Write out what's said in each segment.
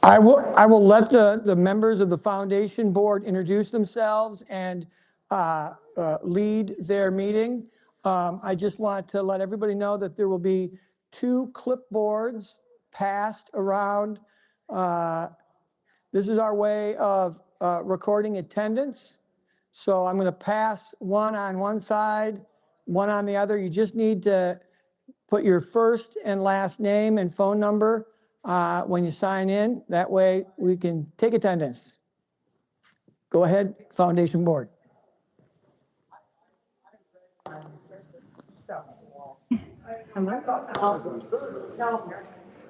I will let the members of the foundation board introduce themselves and lead their meeting. I just want to let everybody know that there will be 2 clipboards passed around. This is our way of recording attendance. So I'm going to pass one on one side, one on the other. You just need to put your first and last name and phone number when you sign in. That way we can take attendance. Go ahead, Foundation Board.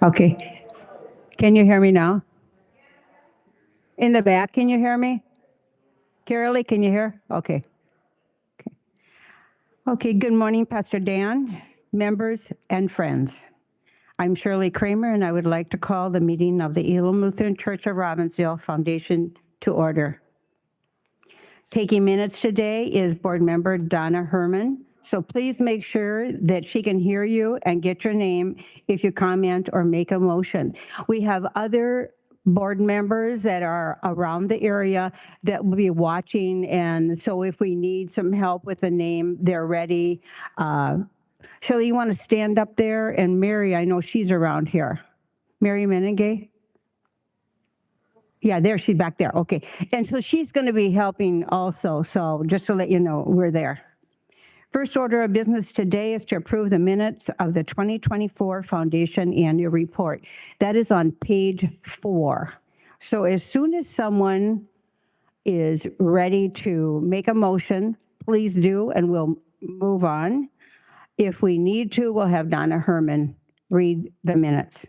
Okay. Can you hear me now? In the back, can you hear me? Carolee, can you hear? Okay. Okay, good morning, Pastor Dan, members, and friends. I'm Shirley Kramer, and I would like to call the meeting of the Elim Lutheran Church of Robbinsdale Foundation to order. Taking minutes today is board member Donna Herman. So please make sure that she can hear you and get your name if you comment or make a motion. We have other board members that are around the area that will be watching. And so if we need some help with the name, they're ready. Shirley, you want to stand up there? And Mary, I know she's around here. Mary Menengay? Yeah, there, she's back there. Okay. And so she's going to be helping also. So just to let you know, we're there. First order of business today is to approve the minutes of the 2024 Foundation Annual Report. That is on page 4. So as soon as someone is ready to make a motion, please do, and we'll move on. If we need to, we'll have Donna Herman read the minutes.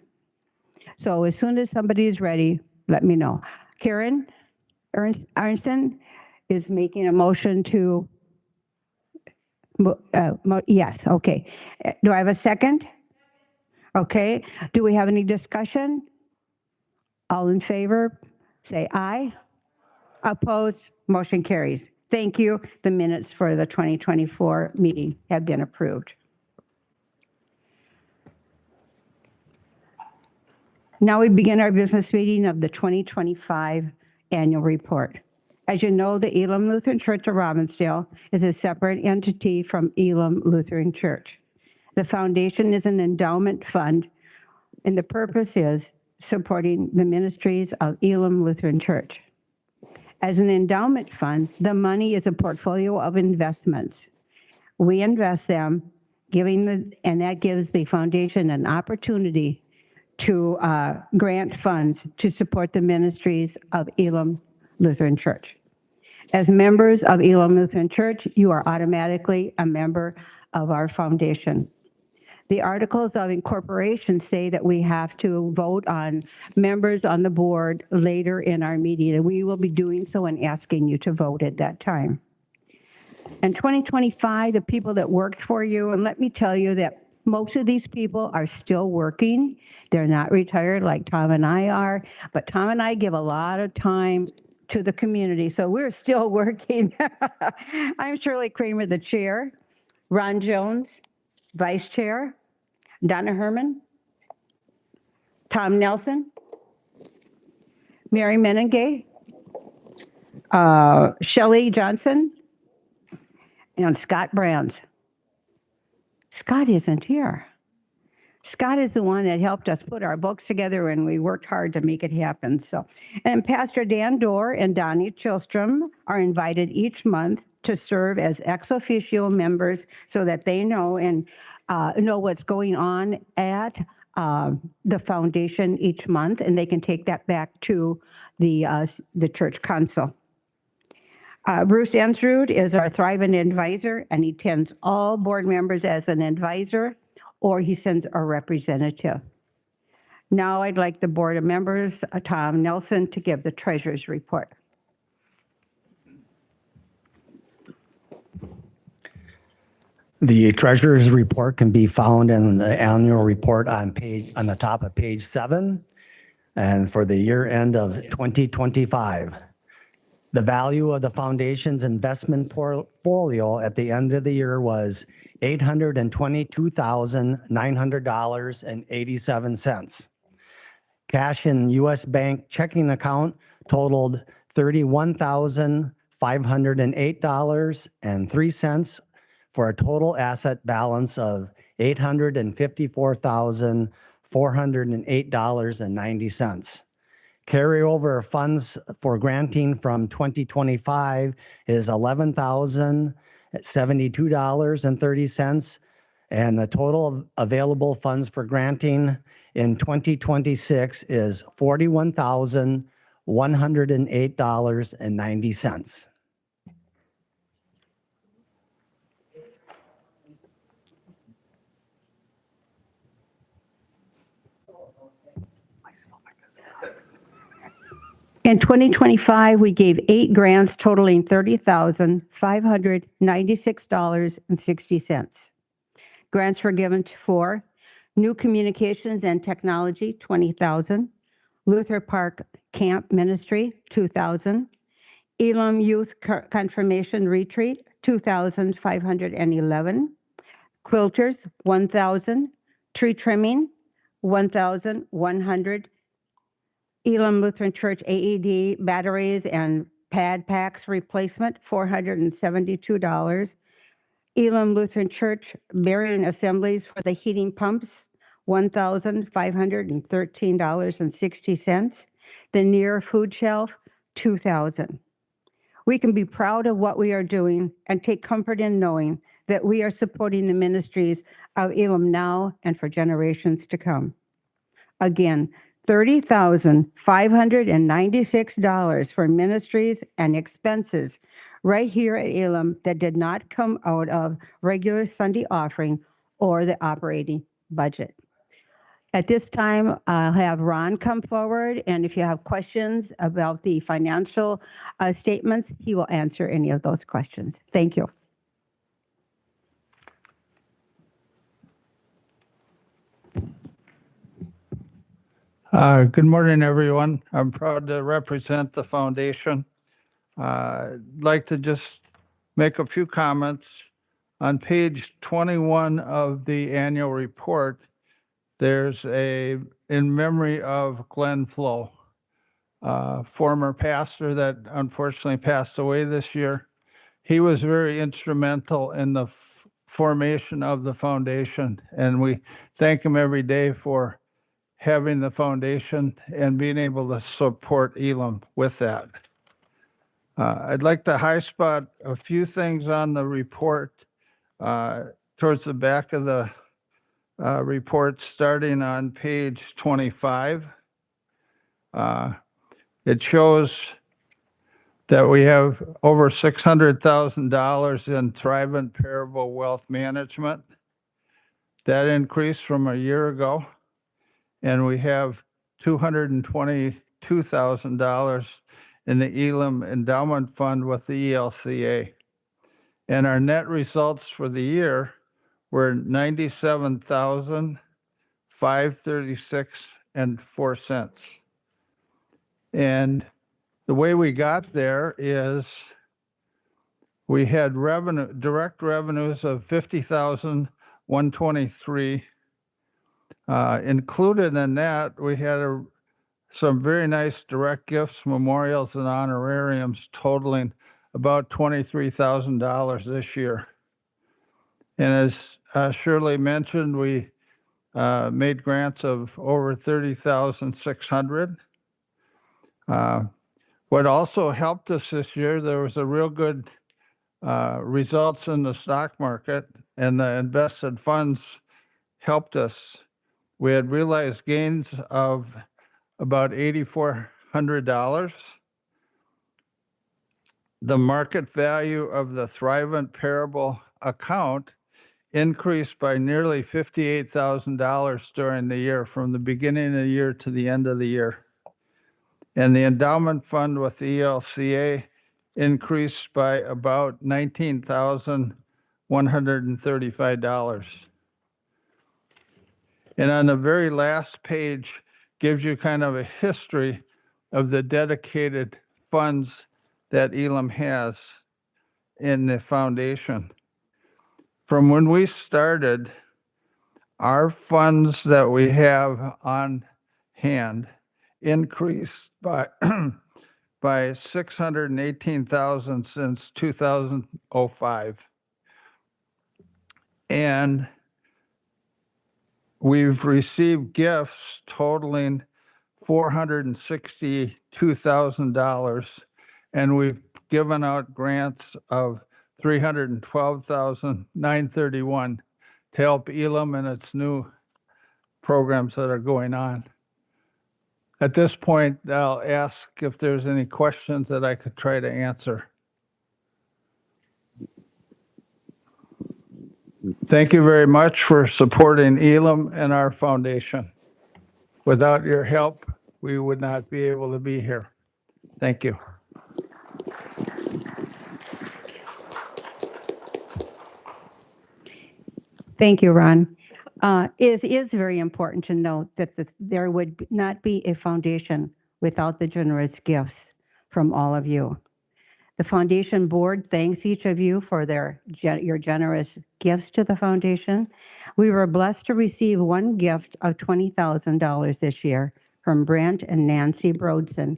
So as soon as somebody is ready, let me know. Karen Arnson is making a motion to, yes, okay. Do I have a second? Okay. Do we have any discussion? All in favor, say aye. Opposed, motion carries. Thank you. The minutes for the 2024 meeting have been approved. Now we begin our business meeting of the 2025 annual report. As you know, the Elim Lutheran Church of Robbinsdale is a separate entity from Elim Lutheran Church. The foundation is an endowment fund, and the purpose is supporting the ministries of Elim Lutheran Church. As an endowment fund, the money is a portfolio of investments. We invest them, and that gives the foundation an opportunity to grant funds to support the ministries of Elim Lutheran Church. As members of Elim Lutheran Church, you are automatically a member of our foundation. The articles of incorporation say that we have to vote on members on the board later in our meeting, and we will be doing so and asking you to vote at that time. In 2025, the people that worked for you, and let me tell you that most of these people are still working. They're not retired like Tom and I are, but Tom and I give a lot of time to the community, so we're still working. I'm Shirley Kramer, the chair. Ron Jones, vice chair. Donna Herman. Tom Nelson. Mary Menengay. Shelley Johnson. And Scott Brands. Scott isn't here. Scott is the one that helped us put our books together, and we worked hard to make it happen. So, and Pastor Dan Dorr and Donnie Chilstrom are invited each month to serve as ex officio members so that they know and know what's going on at the foundation each month, and they can take that back to the church council. Bruce Ensrud is our Thriving advisor, and he attends all board members as an advisor, or he sends a representative. Now I'd like the board of members, Tom Nelson, to give the treasurer's report. The treasurer's report can be found in the annual report on the top of page 7, and for the year end of 2025. The value of the foundation's investment portfolio at the end of the year was $822,900.87. Cash in U.S. Bank checking account totaled $31,508.03 for a total asset balance of $854,408.90. Carryover funds for granting from 2025 is $11,072.30. And the total available funds for granting in 2026 is $41,108.90. In 2025, we gave 8 grants totaling $30,596.60. Grants were given for New Communications and Technology, $20,000. Luther Park Camp Ministry, $2,000. Elim Youth Confirmation Retreat, $2,511. Quilters, $1,000. Tree trimming, $1,100. Elim Lutheran Church AED batteries and pad packs replacement, $472. Elim Lutheran Church burying assemblies for the heating pumps, $1,513.60. The Near Food Shelf, $2,000. We can be proud of what we are doing and take comfort in knowing that we are supporting the ministries of Elim now and for generations to come. Again, $30,596 for ministries and expenses right here at Elim that did not come out of regular Sunday offering or the operating budget. At this time, I'll have Ron come forward, and if you have questions about the financial statements, he will answer any of those questions. Thank you. Good morning, everyone. I'm proud to represent the foundation. I'd like to just make a few comments. On page 21 of the annual report, there's in memory of Glenn Flo, former pastor that unfortunately passed away this year. He was very instrumental in the formation of the foundation, and we thank him every day for having the foundation and being able to support Elim with that. I'd like to high spot a few things on the report towards the back of the report, starting on page 25. It shows that we have over $600,000 in Thrivent Parable Wealth Management. That increased from a year ago. And we have $222,000 in the Elim Endowment Fund with the ELCA. And our net results for the year were $97,536.04. And the way we got there is we had direct revenues of $50,123. Included in that, we had some very nice direct gifts, memorials, and honorariums totaling about $23,000 this year. And as Shirley mentioned, we made grants of over $30,600. What also helped us this year, there was a real good results in the stock market, and the invested funds helped us. We had realized gains of about $8,400. The market value of the Thrivent Parable account increased by nearly $58,000 during the year, from the beginning of the year to the end of the year. And the endowment fund with the ELCA increased by about $19,135. And on the very last page gives you kind of a history of the dedicated funds that Elim has in the foundation. From when we started, our funds that we have on hand increased by by 618,000 since 2005. And we've received gifts totaling $462,000, and we've given out grants of $312,931 to help Elim and its new programs that are going on. At this point, I'll ask if there's any questions that I could try to answer. Thank you very much for supporting Elim and our foundation. Without your help, we would not be able to be here. Thank you. Thank you, Ron. It is very important to note that there would not be a foundation without the generous gifts from all of you. The foundation board thanks each of you for your generous gifts to the foundation. We were blessed to receive one gift of $20,000 this year from Brent and Nancy Brodson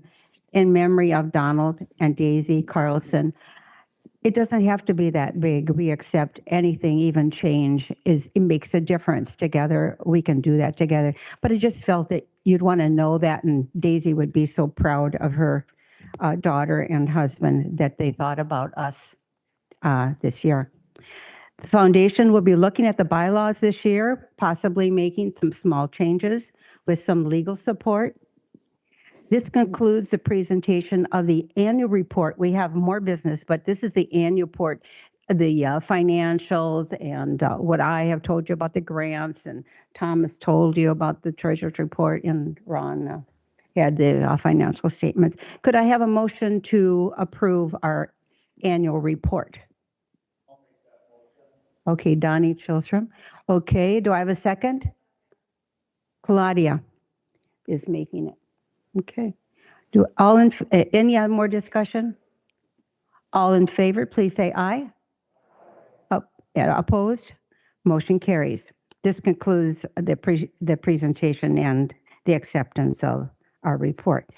in memory of Donald and Daisy Carlson. It doesn't have to be that big. We accept anything, even change it makes a difference together. We can do that together. But I just felt that you'd want to know that, and Daisy would be so proud of her daughter and husband that they thought about us this year. The foundation will be looking at the bylaws this year, possibly making some small changes with some legal support. This concludes the presentation of the annual report. We have more business, but this is the annual report, the financials and what I have told you about the grants, and Thomas told you about the treasurer's report, and Ron had the financial statements. Could I have a motion to approve our annual report? Okay, Donnie Chilstrom. Okay, do I have a second? Claudia is making it. Okay. Any more discussion? All in favor, please say aye. Opposed? Motion carries. This concludes the presentation and the acceptance of our report.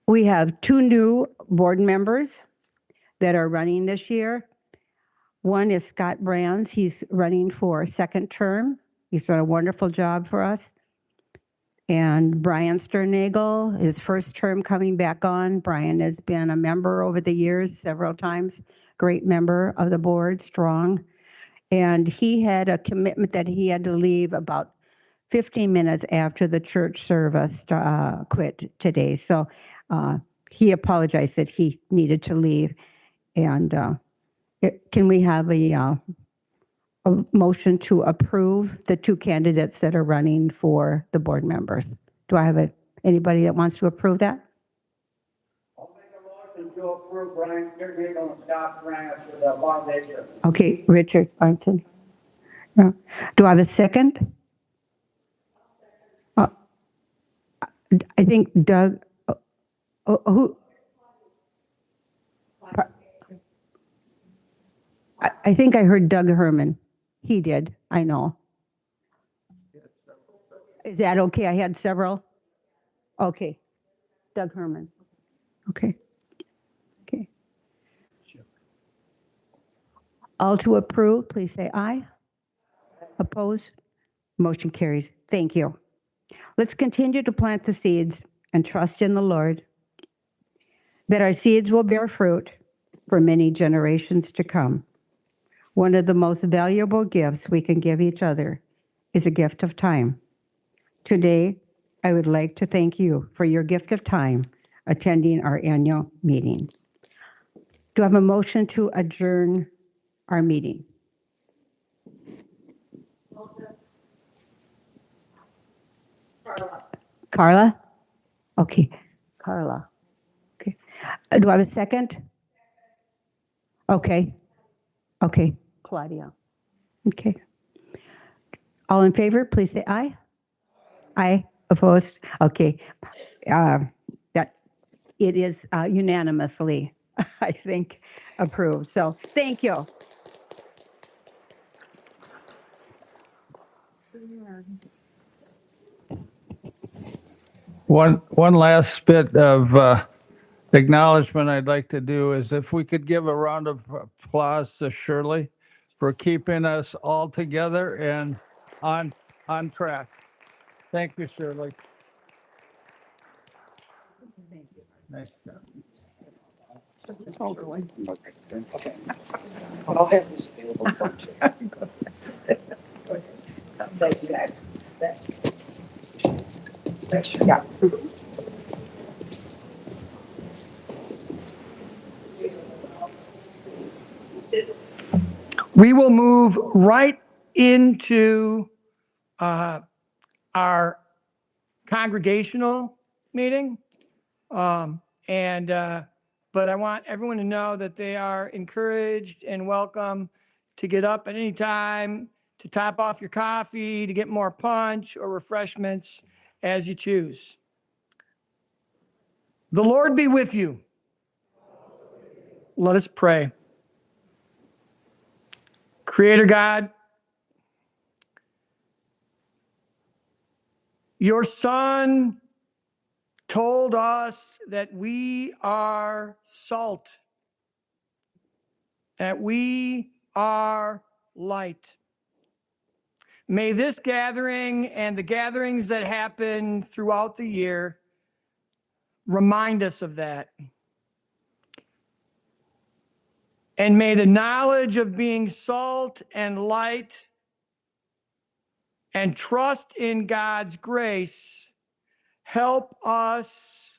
We have two new board members that are running this year. One is Scott Brands. He's running for a second term. He's done a wonderful job for us. And Brian Sternagel, his first term coming back on. Brian has been a member over the years several times, great member of the board, strong. And he had a commitment that he had to leave about 15 minutes after the church service quit today. So he apologized that he needed to leave. And can we have a motion to approve the two candidates that are running for the board members? Do I have anybody that wants to approve that? I'll make a motion to approve Brian Sternagel and Scott Brands for the foundation. Okay, Richard Arnson. Yeah. Do I have a second? I think Doug, who? I think I heard Doug Herman. He did, I know. Is that okay? I had several? Okay. Doug Herman. Okay. Okay. All to approve, please say aye. Opposed? Motion carries. Thank you. Let's continue to plant the seeds and trust in the Lord that our seeds will bear fruit for many generations to come. One of the most valuable gifts we can give each other is a gift of time. Today, I would like to thank you for your gift of time attending our annual meeting. Do I have a motion to adjourn our meeting? Carla? Okay, Carla. Okay. Do I have a second? Okay. Okay, Claudia. Okay. All in favor, please say aye. Aye. Opposed? Okay. That it is unanimously, I think, approved. So thank you. One last bit of acknowledgement I'd like to do is if we could give a round of applause to Shirley for keeping us all together and on track. Thank you, Shirley. Nice job. But I'll have this available for you. That's, yeah. We will move right into our congregational meeting. But I want everyone to know that they are encouraged and welcome to get up at any time, to top off your coffee, to get more punch or refreshments as you choose. The Lord be with you. Let us pray. Creator God, your Son told us that we are salt, that we are light. May this gathering and the gatherings that happen throughout the year remind us of that. And may the knowledge of being salt and light and trust in God's grace help us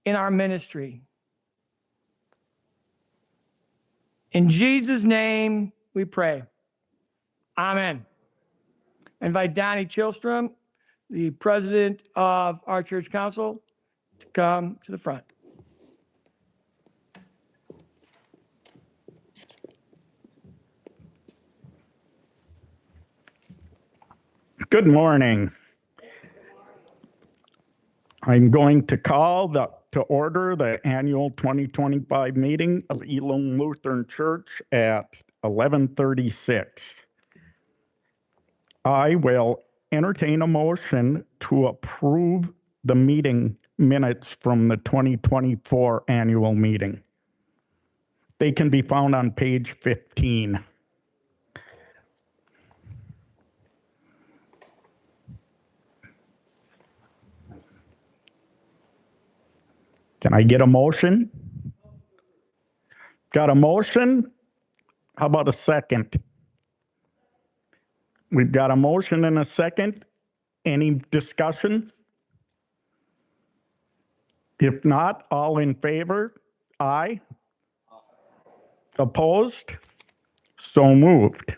in our ministry. In Jesus' name we pray. Amen. I invite Donnie Chilstrom, the president of our church council, to come to the front. Good morning. I'm going to call to order the annual 2025 meeting of Elim Lutheran Church at 11:36. I will entertain a motion to approve the meeting minutes from the 2024 annual meeting. They can be found on page 15. Can I get a motion? Got a motion? How about a second? We've got a motion and a second. Any discussion? If not, all in favor? Aye. Opposed? So moved.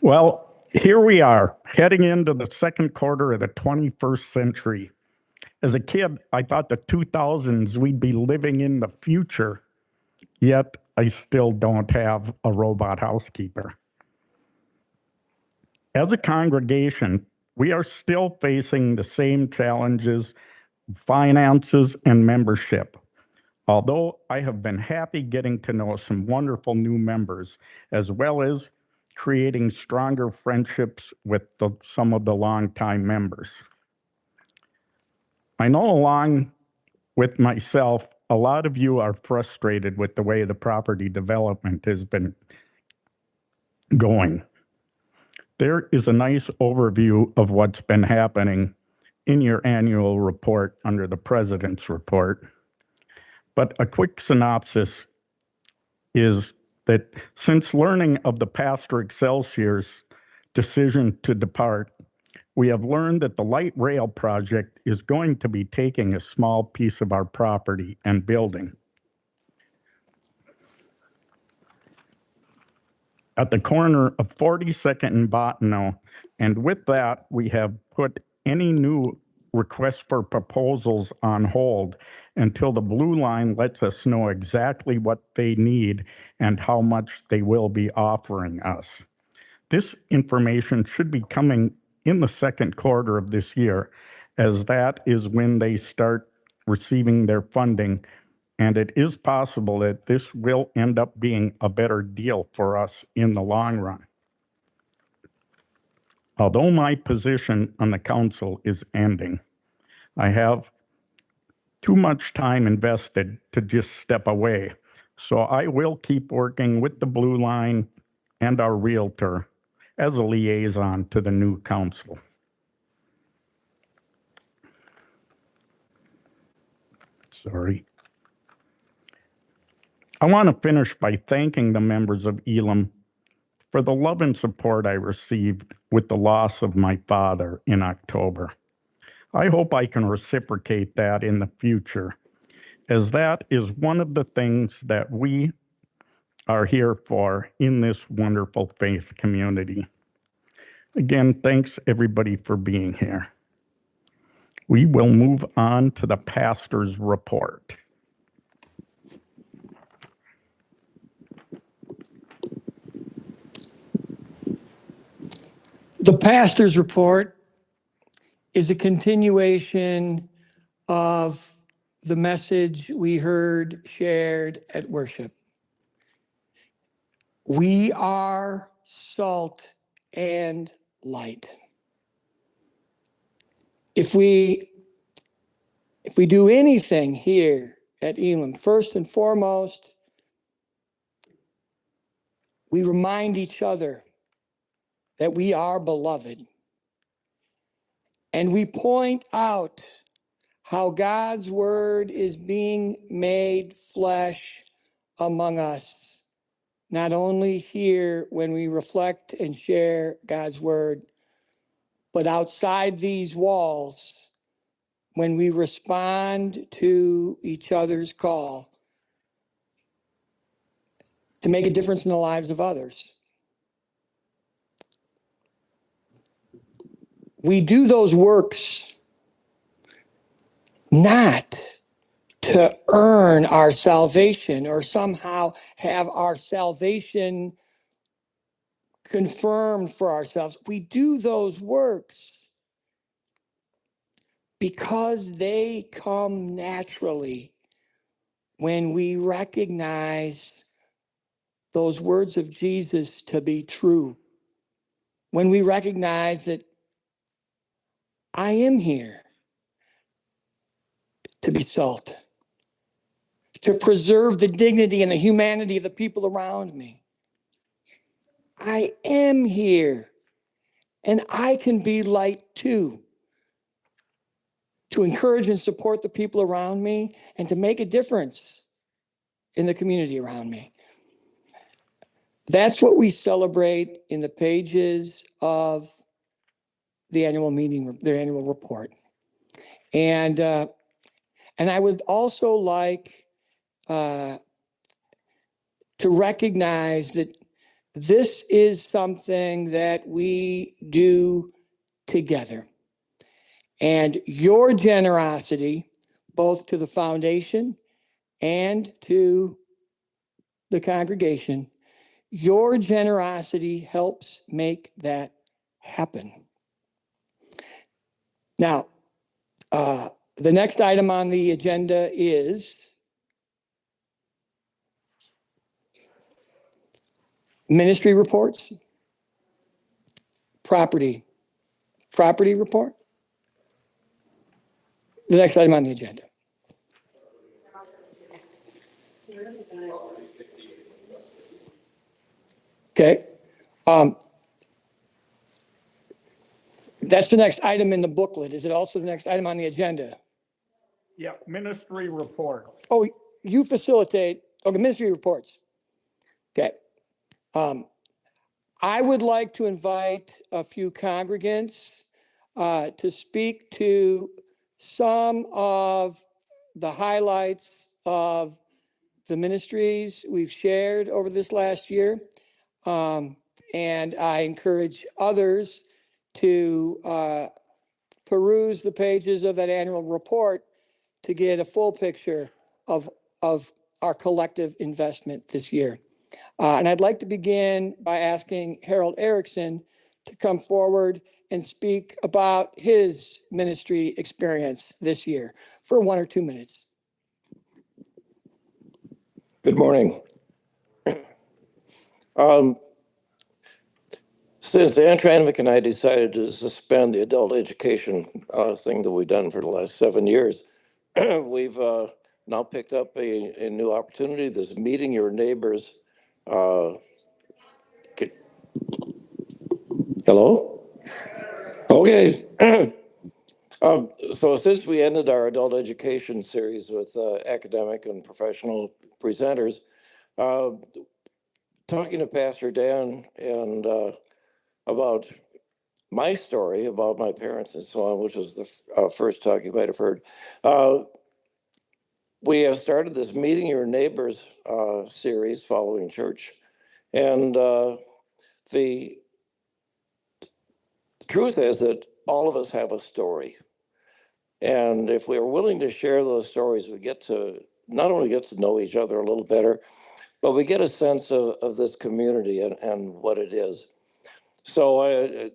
Well, here we are, heading into the second quarter of the 21st century. As a kid, I thought the 2000s we'd be living in the future, yet I still don't have a robot housekeeper. As a congregation, we are still facing the same challenges, finances, and membership. Although I have been happy getting to know some wonderful new members, as well as creating stronger friendships with some of the longtime members. I know along with myself, a lot of you are frustrated with the way the property development has been going. There is a nice overview of what's been happening in your annual report under the President's report. But a quick synopsis is that since learning of the Pastor Excelsier's decision to depart, we have learned that the light rail project is going to be taking a small piece of our property and building. At the corner of 42nd and Bottineau, and with that, we have put any new requests for proposals on hold until the Blue Line lets us know exactly what they need and how much they will be offering us. This information should be coming in the second quarter of this year, as that is when they start receiving their funding, and it is possible that this will end up being a better deal for us in the long run. Although my position on the council is ending, I have too much time invested to just step away. So I will keep working with the Blue Line and our Realtor as a liaison to the new council. Sorry. I want to finish by thanking the members of Elim for the love and support I received with the loss of my father in October. I hope I can reciprocate that in the future, as that is one of the things that we are here for in this wonderful faith community. Again, thanks everybody for being here. We will move on to the pastor's report. The pastor's report is a continuation of the message we heard shared at worship. We are salt and light. If we do anything here at Elim, first and foremost, we remind each other that we are beloved. And we point out how God's word is being made flesh among us, not only here when we reflect and share God's word, but outside these walls when we respond to each other's call to make a difference in the lives of others. We do those works not to earn our salvation or somehow have our salvation confirmed for ourselves. We do those works because they come naturally when we recognize those words of Jesus to be true. When we recognize that I am here to be salt, to preserve the dignity and the humanity of the people around me. I am here, and I can be light too, to encourage and support the people around me and to make a difference in the community around me. That's what we celebrate in the pages of the annual meeting, the annual report. And I would also like to recognize that this is something that we do together. And your generosity, both to the foundation and to the congregation, your generosity helps make that happen. Now, the next item on the agenda is ministry reports, property report. The next item on the agenda. Okay. That's the next item in the booklet. Is it also the next item on the agenda? Yeah, ministry report. Oh, you facilitate. Okay, ministry reports. Okay. I would like to invite a few congregants to speak to some of the highlights of the ministries we've shared over this last year. And I encourage others to peruse the pages of that annual report to get a full picture of our collective investment this year. And I'd like to begin by asking Harold Erickson to come forward and speak about his ministry experience this year for 1 or 2 minutes. Good morning. Since Ann Tranvik and I decided to suspend the adult education thing that we've done for the last 7 years, we've now picked up a new opportunity, this Meeting Your Neighbors. Uh, Hello? Okay. So since we ended our adult education series with academic and professional presenters, uh, talking to Pastor Dan and about my story about my parents and so on, which was the first talk you might have heard. We have started this Meeting Your Neighbors series following church. And the truth is that all of us have a story. And if we're willing to share those stories, we get to not only get to know each other a little better, but we get a sense of this community and what it is. So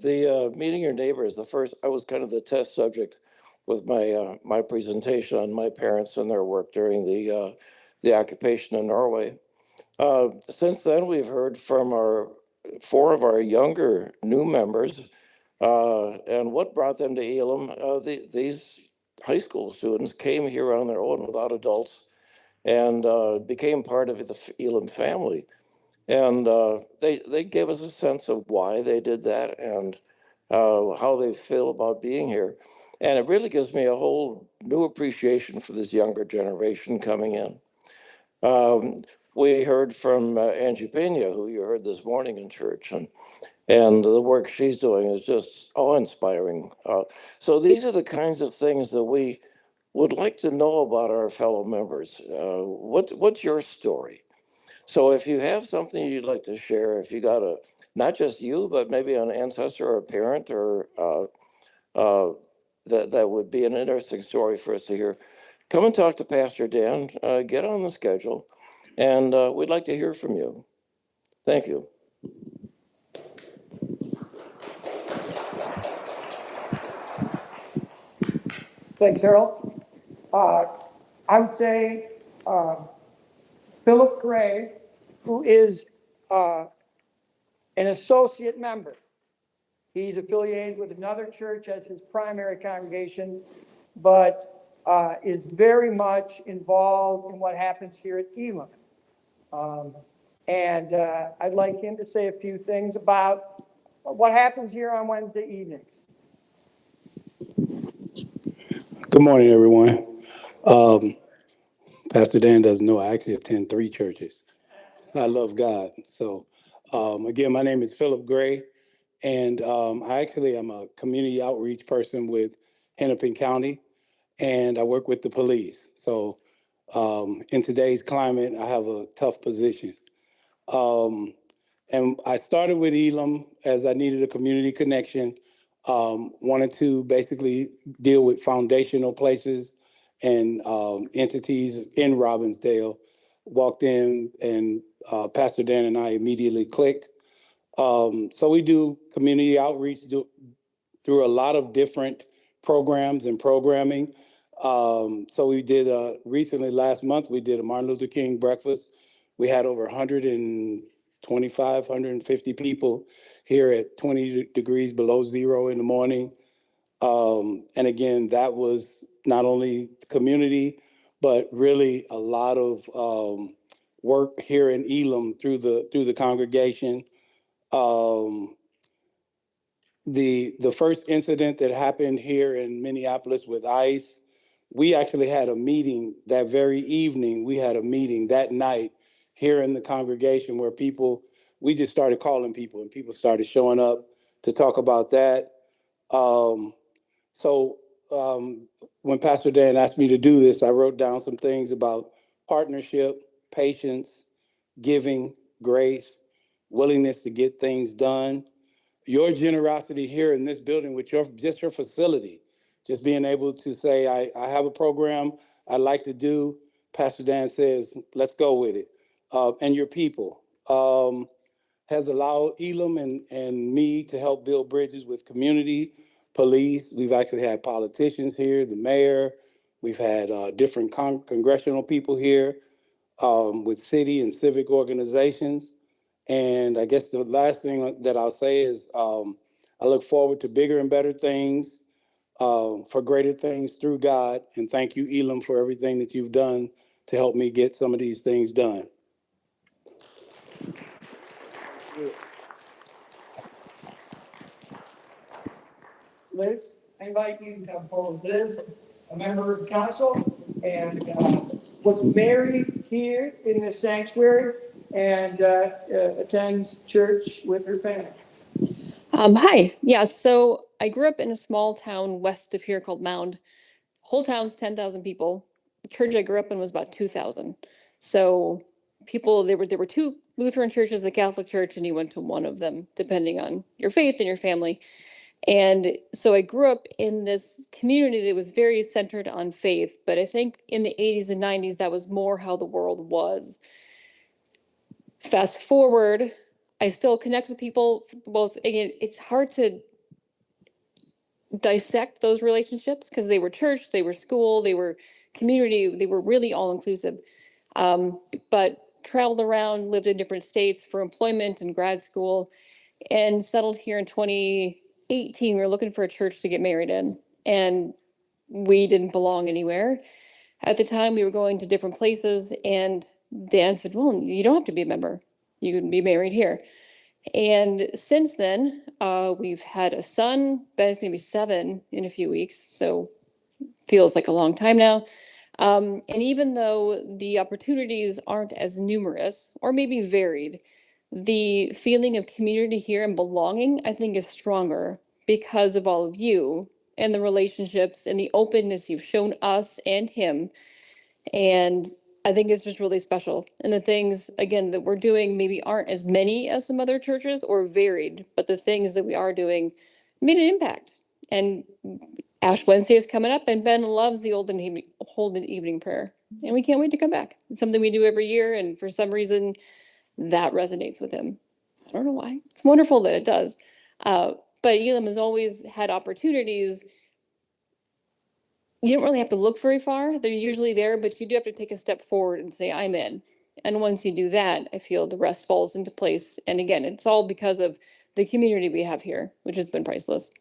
the Meeting Your Neighbors, the first, I was kind of the test subject with my presentation on my parents and their work during the occupation in Norway. Since then, we've heard from four of our younger new members, and what brought them to Elim. These high school students came here on their own without adults and became part of the Elim family. And they gave us a sense of why they did that and how they feel about being here. And it really gives me a whole new appreciation for this younger generation coming in. We heard from Angie Pena, who you heard this morning in church, and the work she's doing is just awe-inspiring. So these are the kinds of things that we would like to know about our fellow members. What's your story? So if you have something you'd like to share, if you got not just you, but maybe an ancestor or a parent or that would be an interesting story for us to hear, come and talk to Pastor Dan, get on the schedule, and we'd like to hear from you. Thank you. Thanks, Harold. I would say Philip Gray, who is an associate member. He's affiliated with another church as his primary congregation, but is very much involved in what happens here at Elim. And I'd like him to say a few things about what happens here on Wednesday evenings. Good morning, everyone. Pastor Dan doesn't know I actually attend 3 churches. I love God. So, again, my name is Philip Gray, and I actually am a community outreach person with Hennepin County, and I work with the police. So, in today's climate, I have a tough position. And I started with Elim as I needed a community connection. Wanted to basically deal with foundational places and entities in Robbinsdale. Walked in and Pastor Dan and I immediately clicked. So we do community outreach through a lot of different programs and programming. So we did recently last month, we did a Martin Luther King breakfast. We had over 125, 150 people here at 20 degrees below zero in the morning. And again, that was not only community, but really a lot of work here in Elim through the congregation. The first incident that happened here in Minneapolis with ICE, we actually had a meeting that very evening. We had a meeting that night here in the congregation where we just started calling people and people started showing up to talk about that. Um, so when Pastor Dan asked me to do this, I wrote down some things about partnership, patience, giving, grace, willingness to get things done. Your generosity here in this building with your facility, just being able to say, I have a program I'd like to do. Pastor Dan says, let's go with it. And your people has allowed Elim and me to help build bridges with community, police. We've actually had politicians here, the mayor. We've had different congressional people here with city and civic organizations. And I guess the last thing that I'll say is I look forward to bigger and better things, for greater things through God. And thank you, Elim, for everything that you've done to help me get some of these things done. Liz, I invite you to come forward. Liz, a member of the council, and was married here in the sanctuary and attends church with her family. Hi. Yeah, so I grew up in a small town west of here called Mound. Whole town's 10,000 people. The church I grew up in was about 2,000. So people, there were two Lutheran churches, the Catholic Church, and you went to one of them, depending on your faith and your family. And so I grew up in this community that was very centered on faith, but I think in the 80s and 90s, that was more how the world was. Fast forward, I still connect with people both. Again, it's hard to dissect those relationships because they were church, they were school, they were community, they were really all inclusive. But traveled around, lived in different states for employment and grad school, and settled here in 2018. We were looking for a church to get married in, and we didn't belong anywhere. At the time, we were going to different places, and Dan said, well, you don't have to be a member. You can be married here. And since then, we've had a son. Ben's gonna be 7 in a few weeks, so feels like a long time now. And even though the opportunities aren't as numerous or maybe varied, the feeling of community here and belonging, I think, is stronger because of all of you and the relationships and the openness you've shown us and him. And I think it's just really special. And the things, again, that we're doing maybe aren't as many as some other churches or varied, but the things that we are doing made an impact. And Ash Wednesday is coming up, and Ben loves the Holden evening prayer. And we can't wait to come back. It's something we do every year, and for some reason, that resonates with him. I don't know why. It's wonderful that it does. But Elim has always had opportunities. You don't really have to look very far. They're usually there, but you do have to take a step forward and say, I'm in. And once you do that, I feel the rest falls into place. And again, it's all because of the community we have here, which has been priceless.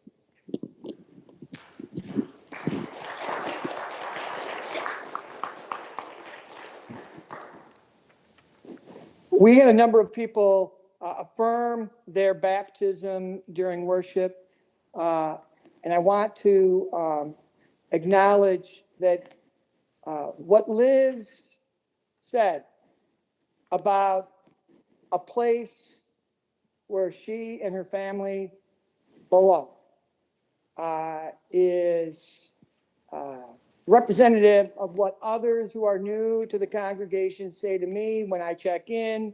We had a number of people affirm their baptism during worship. And I want to acknowledge that what Liz said about a place where she and her family belong is representative of what others who are new to the congregation say to me when I check in.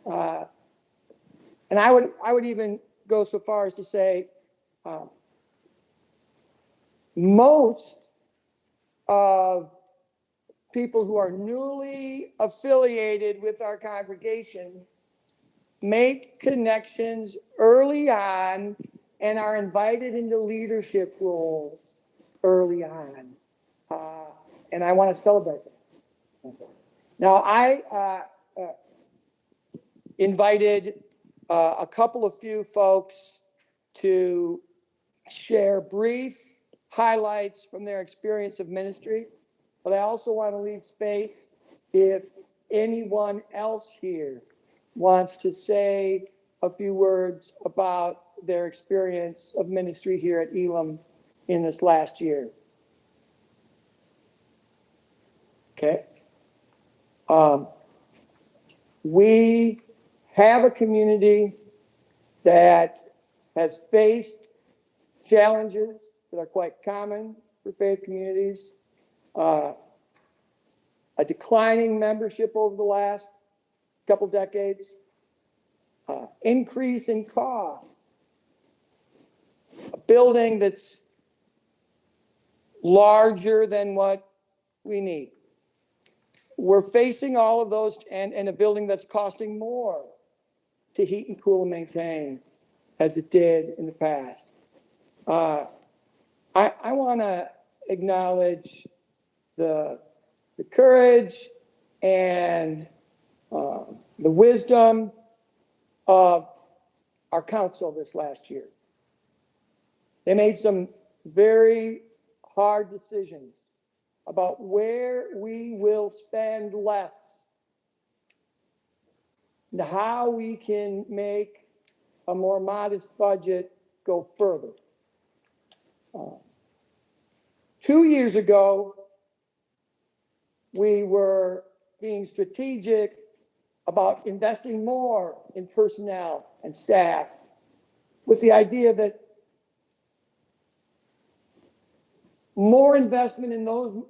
And I would even go so far as to say most of people who are newly affiliated with our congregation make connections early on and are invited into leadership roles early on. And I want to celebrate that. Now, I invited a couple of few folks to share brief highlights from their experience of ministry, but I also want to leave space if anyone else here wants to say a few words about their experience of ministry here at Elim in this last year. Okay. We have a community that has faced challenges that are quite common for faith communities. A declining membership over the last couple decades, increase in cost, a building that's larger than what we need. We're facing all of those, and a building that's costing more to heat and cool and maintain as it did in the past. I want to acknowledge the courage and the wisdom of our council this last year. They made some very hard decisions about where we will spend less and how we can make a more modest budget go further. 2 years ago, we were being strategic about investing more in personnel and staff with the idea that more investment in those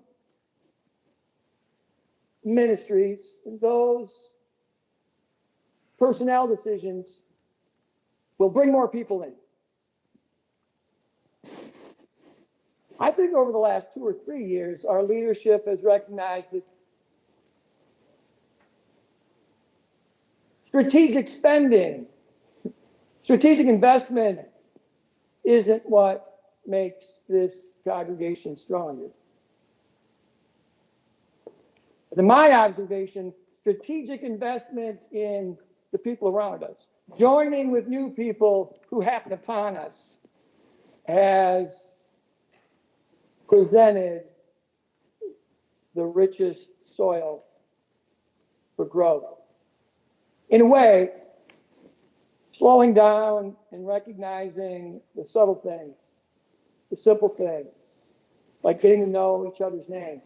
ministries, those personnel decisions will bring more people in. I think over the last 2 or 3 years, our leadership has recognized that strategic spending, strategic investment isn't what makes this congregation stronger. In my observation, strategic investment in the people around us, joining with new people who happen upon us, has presented the richest soil for growth. In a way, slowing down and recognizing the subtle things, the simple things, like getting to know each other's names,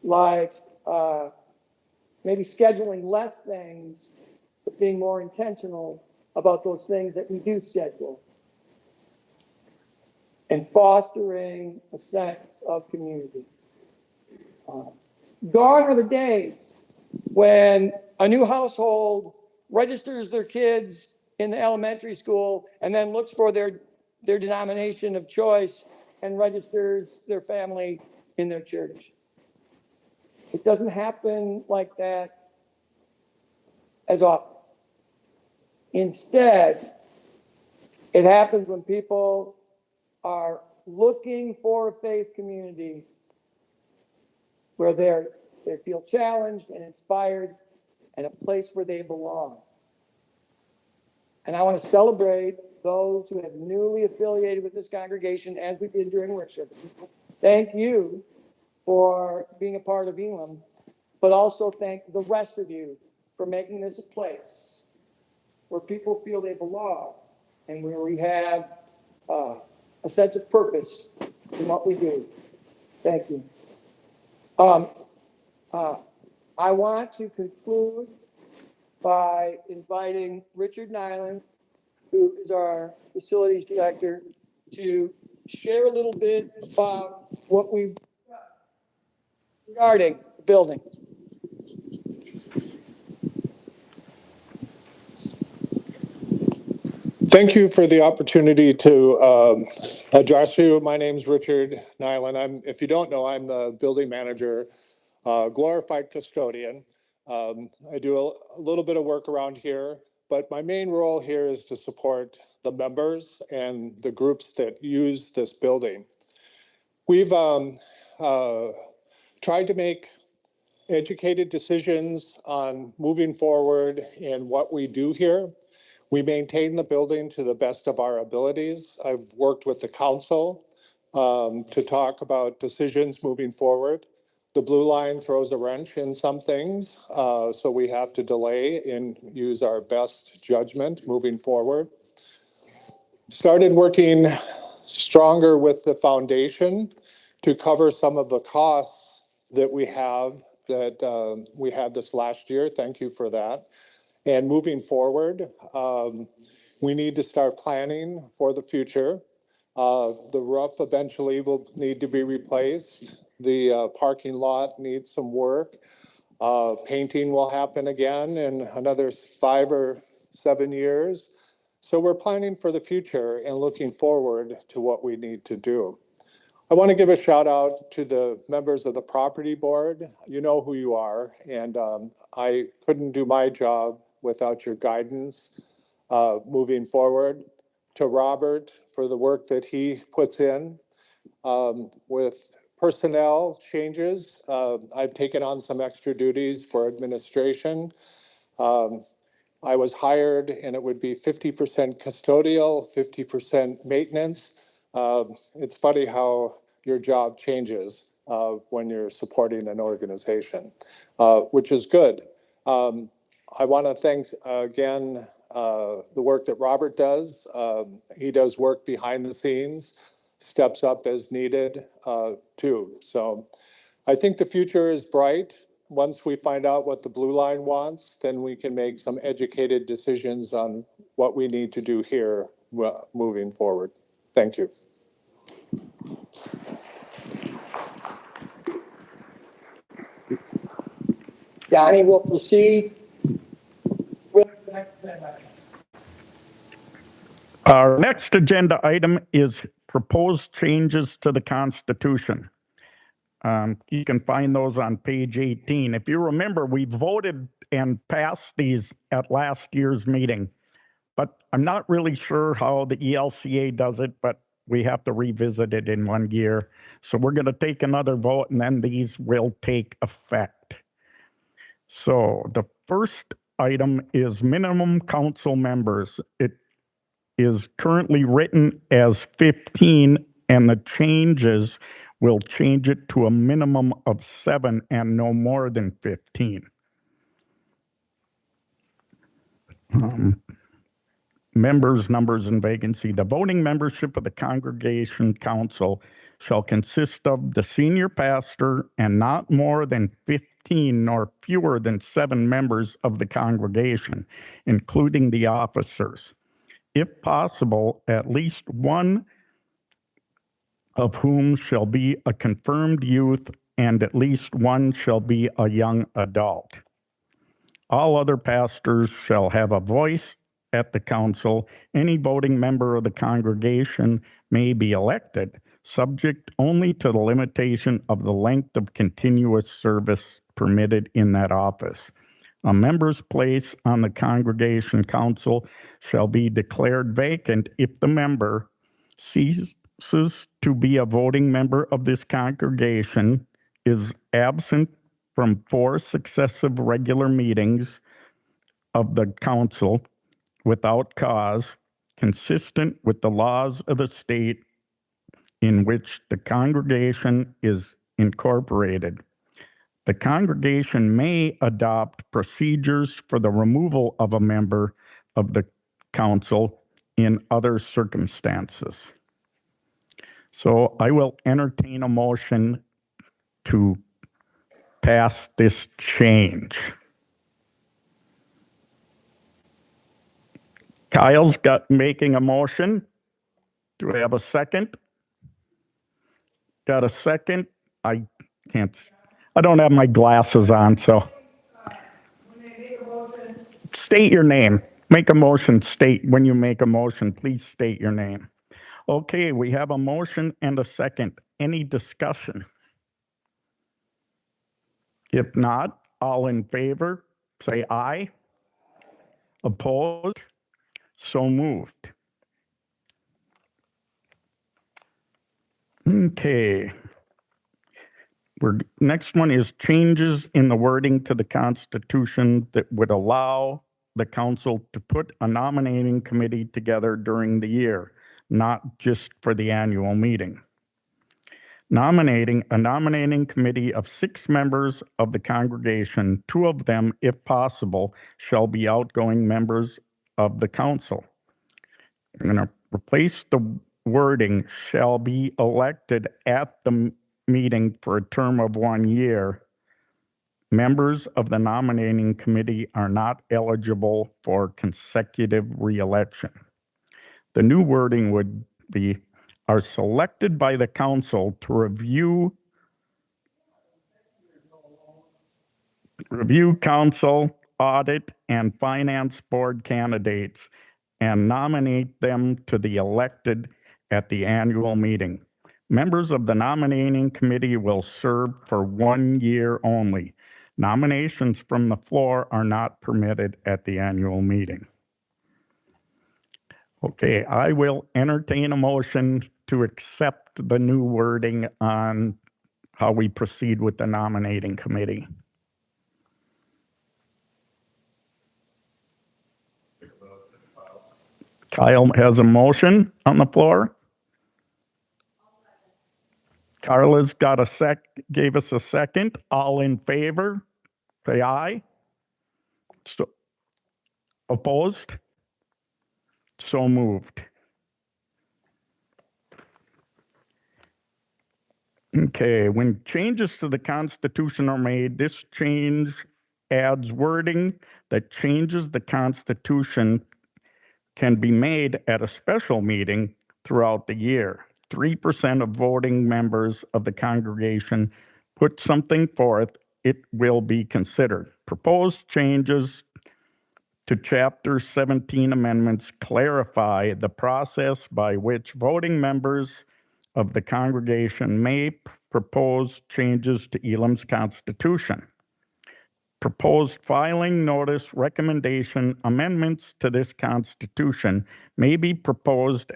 like maybe scheduling less things, but being more intentional about those things that we do schedule, and fostering a sense of community. Gone are the days when a new household registers their kids in the elementary school and then looks for their denomination of choice and registers their family in their church. It doesn't happen like that as often. Instead, it happens when people are looking for a faith community where they feel challenged and inspired and a place where they belong. And I want to celebrate those who have newly affiliated with this congregation as we did during worship. Thank you for being a part of Elim, but also thank the rest of you for making this a place where people feel they belong and where we have a sense of purpose in what we do. Thank you. I want to conclude by inviting Richard Nyland, who is our facilities director, to share a little bit about what we've done regarding the building. Thank you for the opportunity to address you. My name's Richard Nyland. If you don't know, I'm the building manager, glorified custodian. I do a little bit of work around here, but my main role here is to support the members and the groups that use this building. We've tried to make educated decisions on moving forward in what we do here. We maintain the building to the best of our abilities. I've worked with the council to talk about decisions moving forward. The blue line throws a wrench in some things, so we have to delay and use our best judgment moving forward. Started working stronger with the foundation to cover some of the costs that we had this last year. Thank you for that. And moving forward, we need to start planning for the future. The roof eventually will need to be replaced. The parking lot needs some work. Painting will happen again in another 5 or 7 years. So we're planning for the future and looking forward to what we need to do. I want to give a shout out to the members of the property board. You know who you are, and I couldn't do my job without your guidance moving forward. To Robert for the work that he puts in with personnel changes. I've taken on some extra duties for administration. I was hired and it would be 50% custodial, 50% maintenance. It's funny how your job changes when you're supporting an organization, which is good. I want to thank again the work that Robert does. He does work behind the scenes, steps up as needed too. So I think the future is bright. Once we find out what the blue line wants, then we can make some educated decisions on what we need to do here moving forward. Thank you. Donnie will proceed with the next agenda. Our next agenda item is proposed changes to the Constitution. You can find those on page 18. If you remember, we voted and passed these at last year's meeting, but I'm not really sure how the ELCA does it, but we have to revisit it in 1 year. So we're going to take another vote and then these will take effect. So the first item is minimum council members. It is currently written as 15, and the changes will change it to a minimum of 7 and no more than 15. Members, numbers, and vacancy. The voting membership of the congregation council shall consist of the senior pastor and not more than 15 nor fewer than 7 members of the congregation, including the officers. If possible, at least one of whom shall be a confirmed youth, and at least one shall be a young adult. All other pastors shall have a voice at the council. Any voting member of the congregation may be elected, subject only to the limitation of the length of continuous service permitted in that office. A member's place on the congregation council shall be declared vacant if the member ceases to be a voting member of this congregation, is absent from 4 successive regular meetings of the council without cause, consistent with the laws of the state in which the congregation is incorporated. The congregation may adopt procedures for the removal of a member of the council in other circumstances. So I will entertain a motion to pass this change. Kyle's got making a motion. Do we have a second? Got a second? I don't have my glasses on, so. State your name. Make a motion, when you make a motion, please state your name. Okay, we have a motion and a second. Any discussion? If not, all in favor, say aye. Opposed? So moved. Okay. Next one is changes in the wording to the Constitution that would allow the council to put a nominating committee together during the year, not just for the annual meeting. A nominating committee of 6 members of the congregation, 2 of them, if possible, shall be outgoing members of the council. I'm going to replace the wording shall be elected at the meeting for a term of 1 year. Members of the nominating committee are not eligible for consecutive reelection. The new wording would be are selected by the council to review council, audit, and finance board candidates and nominate them to be elected at the annual meeting. Members of the nominating committee will serve for 1 year only. Nominations from the floor are not permitted at the annual meeting. Okay, I will entertain a motion to accept the new wording on how we proceed with the nominating committee. Kyle has a motion on the floor. Carla's got gave us a second. All in favor, say aye. So, opposed? So moved. Okay, when changes to the Constitution are made, this change adds wording that changes the Constitution can be made at a special meeting throughout the year. 3% of voting members of the congregation put something forth, it will be considered. Proposed changes to Chapter 17 amendments clarify the process by which voting members of the congregation may propose changes to Elam's constitution. Proposed filing notice recommendation amendments to this constitution may be proposed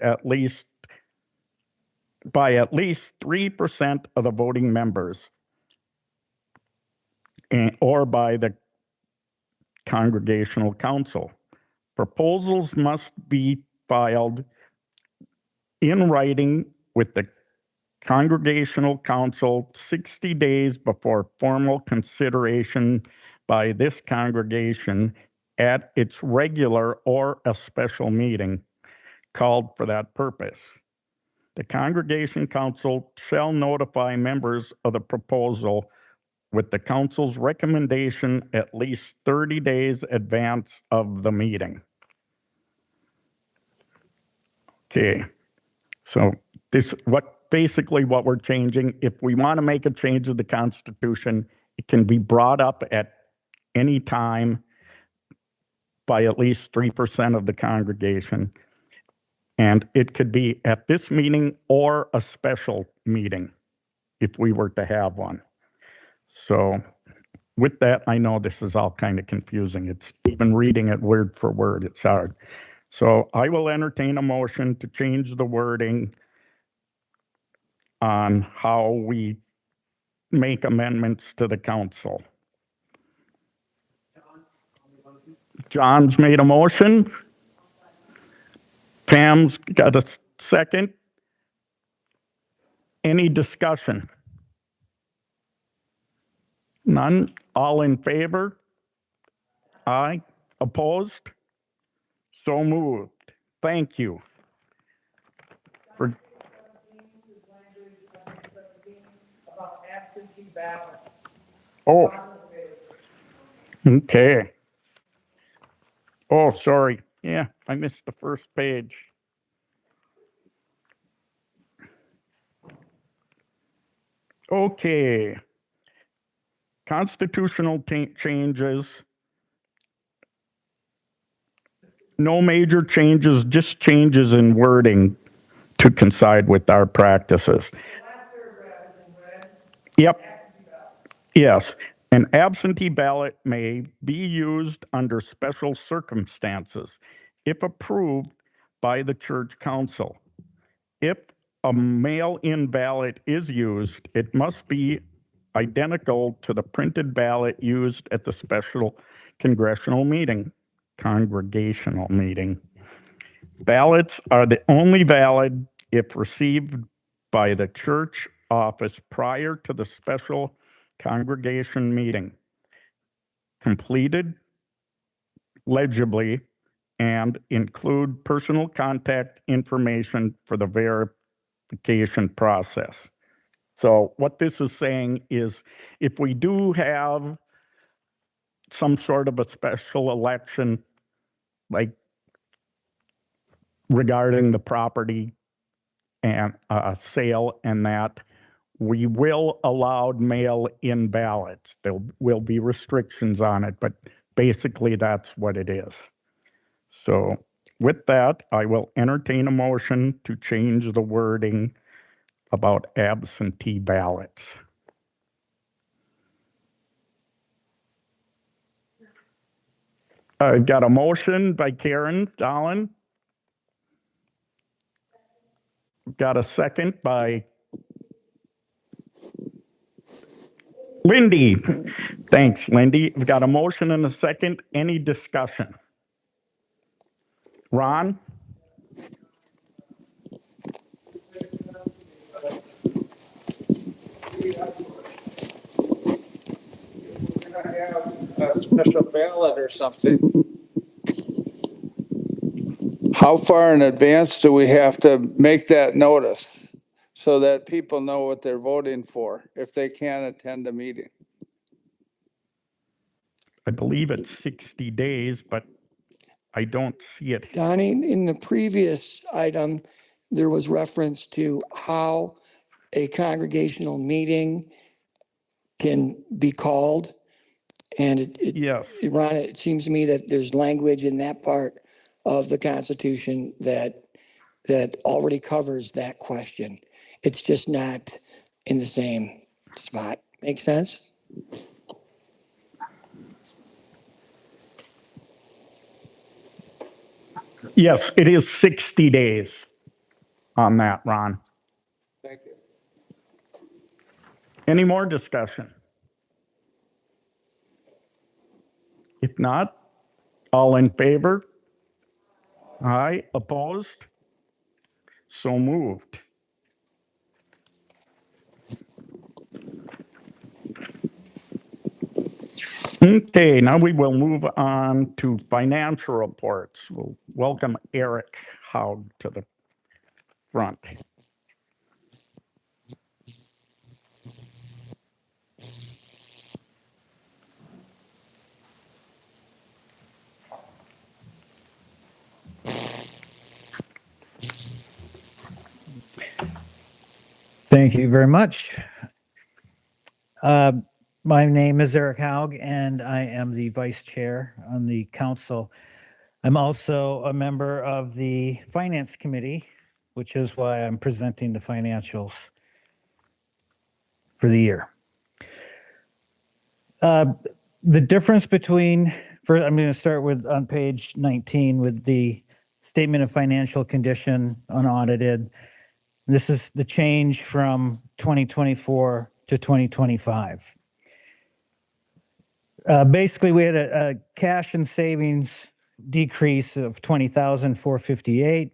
by at least 3% of the voting members or by the congregational council. Proposals must be filed in writing with the Congregational Council 60 days before formal consideration by this congregation at its regular or a special meeting called for that purpose. The Congregation Council shall notify members of the proposal with the council's recommendation at least 30 days advance of the meeting. Okay. So basically what we're changing, if we want to make a change to the Constitution, it can be brought up at any time by at least 3% of the congregation. And it could be at this meeting or a special meeting if we were to have one. So with that, I know this is all kind of confusing. It's even reading it word for word, it's hard. So I will entertain a motion to change the wording on how we make amendments to the council. John's made a motion. Pam's got a second. Any discussion? None? All in favor? Aye. Opposed? So moved. Thank you. For About absentee ballot. oh, okay. Oh, sorry. Yeah, I missed the first page. Okay. Constitutional changes. No major changes, just changes in wording to coincide with our practices. Yep. Yes. An absentee ballot may be used under special circumstances if approved by the church council. If a mail-in ballot is used, it must be identical to the printed ballot used at the special congregational meeting. Ballots are the only valid if received by the church office prior to the special congregation meeting, completed legibly, and include personal contact information for the verification process. So what this is saying is if we do have some sort of a special election, like regarding the property and sale and that, we will allow mail-in ballots. There will be restrictions on it, but basically that's what it is. So with that, I will entertain a motion to change the wording about absentee ballots. I got a motion by Karen Dolan. Got a second by Lindy. Thanks, Lindy. We've got a motion and a second. Any discussion? Ron? special ballot or something. How far in advance do we have to make that notice so that people know what they're voting for if they can't attend a meeting? I believe it's 60 days, but I don't see it. Donnie, in the previous item, there was reference to how a congregational meeting can be called. And Yes. Ron, it seems to me that there's language in that part of the Constitution that already covers that question. It's just not in the same spot. Make sense? Yes, it is 60 days on that, Ron. Thank you. Any more discussion? If not, all in favor? Aye, opposed? So moved. Okay, now we will move on to financial reports. We'll welcome Eric Haug to the front. Thank you very much. My name is Eric Haug, and I am the vice chair on the council. I'm also a member of the finance committee, which is why I'm presenting the financials for the year. The difference between, first, I'm going to start with on page 19 with the statement of financial condition unaudited. This is the change from 2024 to 2025. Basically, we had a cash and savings decrease of 20,458.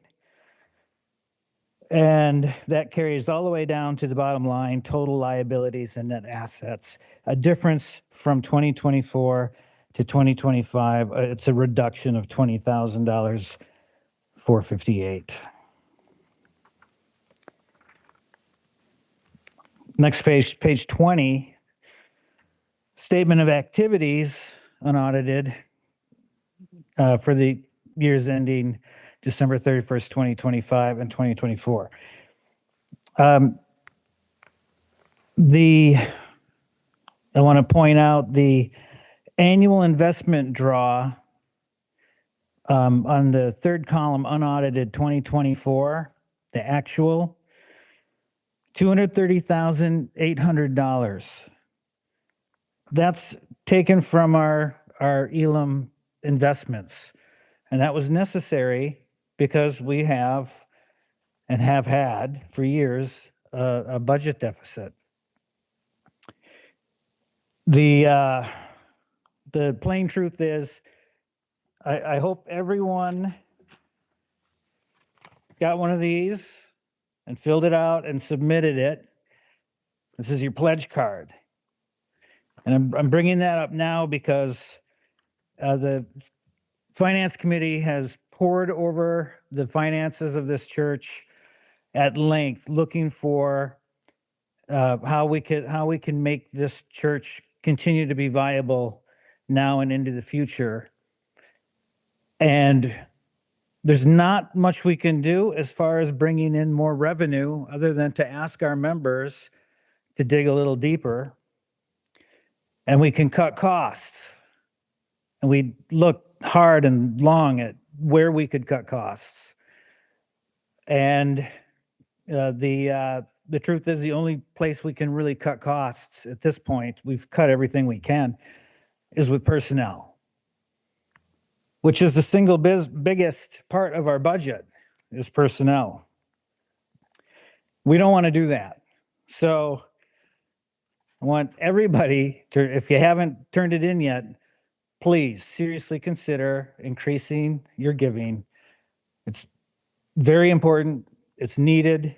And that carries all the way down to the bottom line, total liabilities and net assets. A difference from 2024 to 2025, it's a reduction of $20,000, 458. Next page, page 20, statement of activities unaudited for the years ending December 31st, 2025 and 2024. I want to point out the annual investment draw on the third column, unaudited 2024, the actual, $230,800. That's taken from our Elim investments. And that was necessary because we have and have had for years a budget deficit. The plain truth is, I hope everyone got one of these and filled it out and submitted it. This is your pledge card. And I'm bringing that up now because the finance committee has pored over the finances of this church at length, looking for how we can make this church continue to be viable now and into the future. And there's not much we can do as far as bringing in more revenue other than to ask our members to dig a little deeper. And we can cut costs. And we look hard and long at where we could cut costs. And the truth is, the only place we can really cut costs at this point, we've cut everything we can, is with personnel, which is the single biggest part of our budget, is personnel. We don't want to do that. So I want everybody to, if you haven't turned it in yet, please seriously consider increasing your giving. It's very important, it's needed,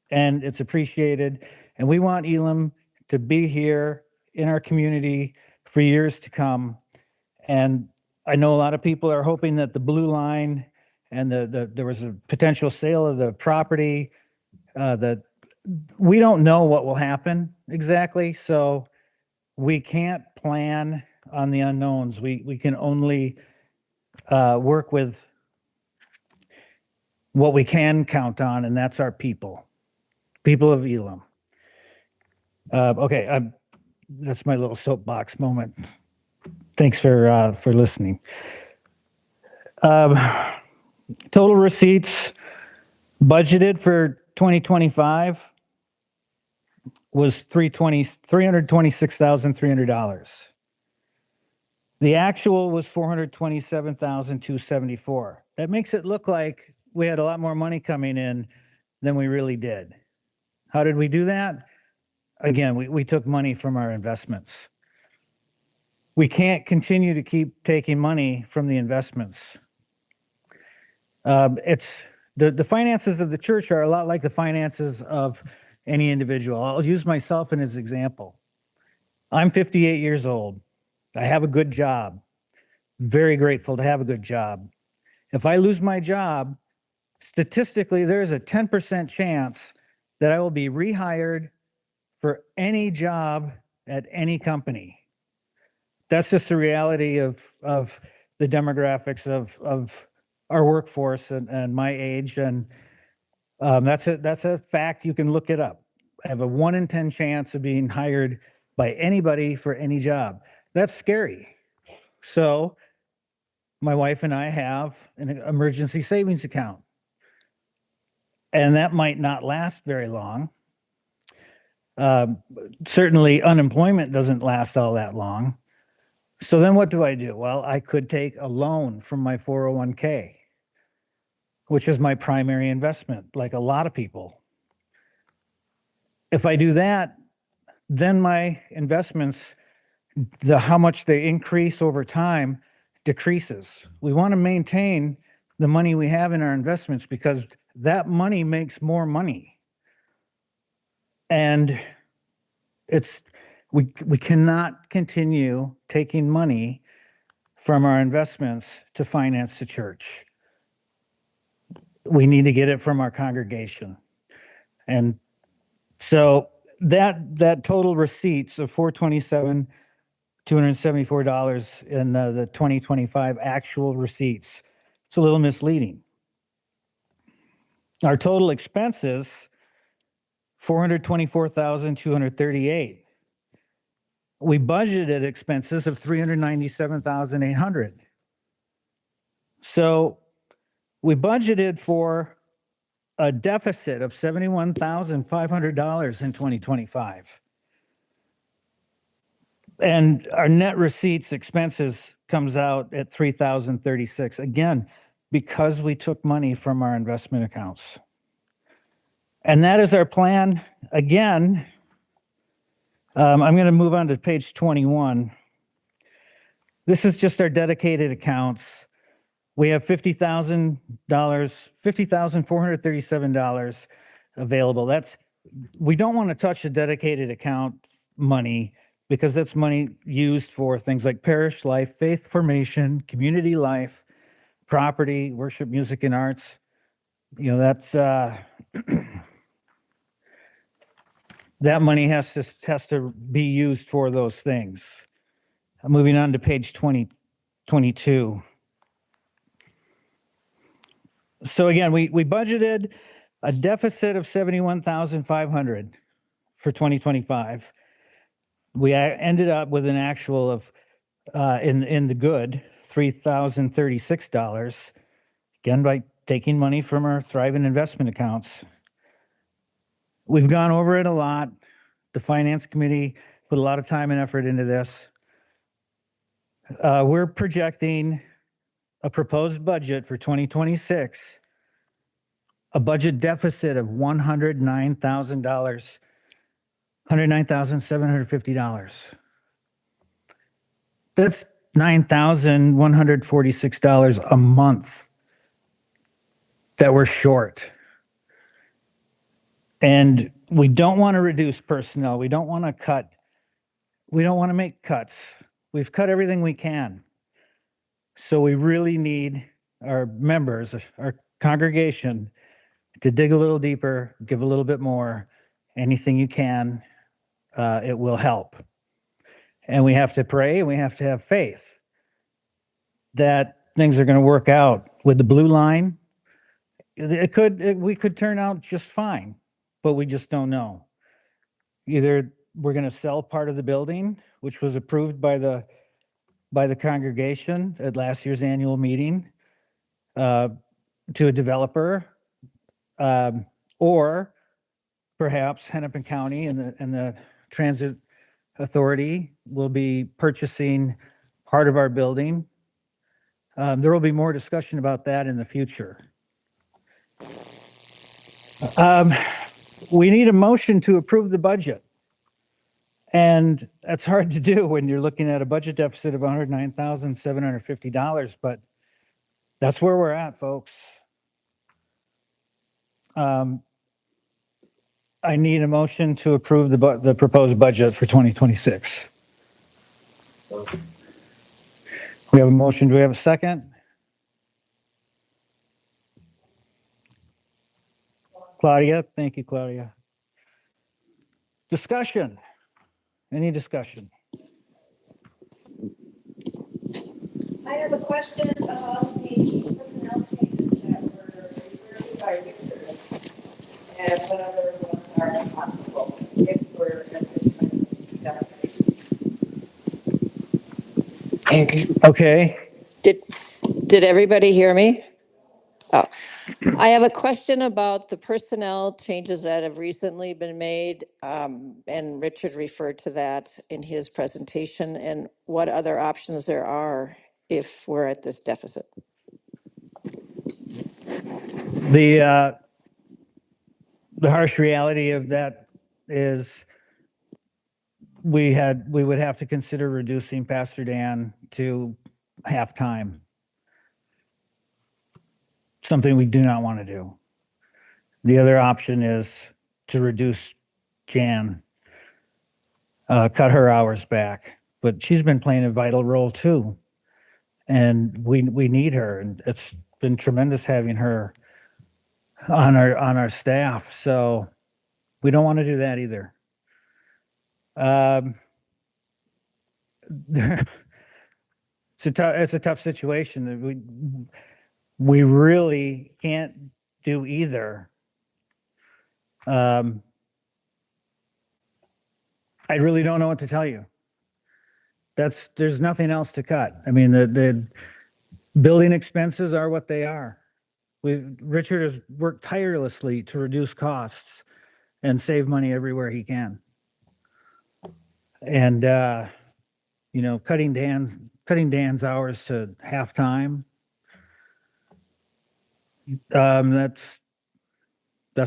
and it's appreciated. And we want Elim to be here in our community for years to come. And I know a lot of people are hoping that the blue line and there was a potential sale of the property, that we don't know what will happen exactly. So we can't plan on the unknowns. We can only work with what we can count on, and that's our people of Elim. Okay, that's my little soapbox moment. Thanks for listening. Total receipts budgeted for 2025 was $326,300. The actual was $427,274. That makes it look like we had a lot more money coming in than we really did. How did we do that? Again, we took money from our investments. We can't continue to keep taking money from the investments. It's the finances of the church are a lot like the finances of any individual. I'll use myself as an example. I'm 58 years old. I have a good job. Very grateful to have a good job. If I lose my job, statistically, there's a 10% chance that I will be rehired for any job at any company. That's just the reality of the demographics of our workforce and my age. And that's a fact. You can look it up. I have a 1 in 10 chance of being hired by anybody for any job. That's scary. So my wife and I have an emergency savings account. And that might not last very long. Certainly unemployment doesn't last all that long. So then what do I do? Well, I could take a loan from my 401k, which is my primary investment, like a lot of people. If I do that, then my investments, how much they increase over time decreases. We want to maintain the money we have in our investments because that money makes more money. And we cannot continue taking money from our investments to finance the church. We need to get it from our congregation. And so that total receipts of $427,274 in the 2025 actual receipts, it's a little misleading. Our total expenses, $424,238. We budgeted expenses of $397,800. So we budgeted for a deficit of $71,500 in 2025. And our net receipts expenses comes out at $3,036. Again, because we took money from our investment accounts. And that is our plan. Again, I'm going to move on to page 21. This is just our dedicated accounts. We have $50,437 available. We don't want to touch the dedicated account money because that's money used for things like parish life, faith formation, community life, property, worship, music, and arts. You know, that's that money has to be used for those things. Moving on to page 22. So again, we budgeted a deficit of $71,500 for 2025. We ended up with an actual of in the good $3,036. Again, by taking money from our thriving investment accounts. We've gone over it a lot. The finance committee put a lot of time and effort into this. We're projecting a proposed budget for 2026, a budget deficit of $109,000, $109,750. That's $9,146 a month that we're short. And we don't want to reduce personnel. We don't want to cut. We don't want to make cuts. We've cut everything we can. So we really need our members, our congregation, to dig a little deeper, give a little bit more. Anything you can, it will help. And we have to pray and we have to have faith that things are going to work out. With the blue line, we could turn out just fine, but we just don't know. Either we're going to sell part of the building, which was approved by the congregation at last year's annual meeting, to a developer, or perhaps Hennepin County and the Transit Authority will be purchasing part of our building. There will be more discussion about that in the future. We need a motion to approve the budget. And that's hard to do when you're looking at a budget deficit of $109,750, but that's where we're at, folks. I need a motion to approve the proposed budget for 2026. We have a motion. Do we have a second? Claudia, thank you, Claudia. Discussion. Any discussion? I have a question about the personnel changes that were referred by Richard, and whether ones are possible if we're at this point in the Okay. Did everybody hear me? Oh, I have a question about the personnel changes that have recently been made, and Richard referred to that in his presentation, and what other options there are if we're at this deficit. The harsh reality of that is we would have to consider reducing Pastor Dan to half-time. Something we do not want to do. The other option is to reduce Jan, cut her hours back, but she's been playing a vital role too. And we need her, and it's been tremendous having her on our staff. So we don't want to do that either. It's a tough situation. We really can't do either. I really don't know what to tell you. There's nothing else to cut. I mean, the building expenses are what they are. Richard has worked tirelessly to reduce costs and save money everywhere he can. And cutting Dan's hours to half-time, that's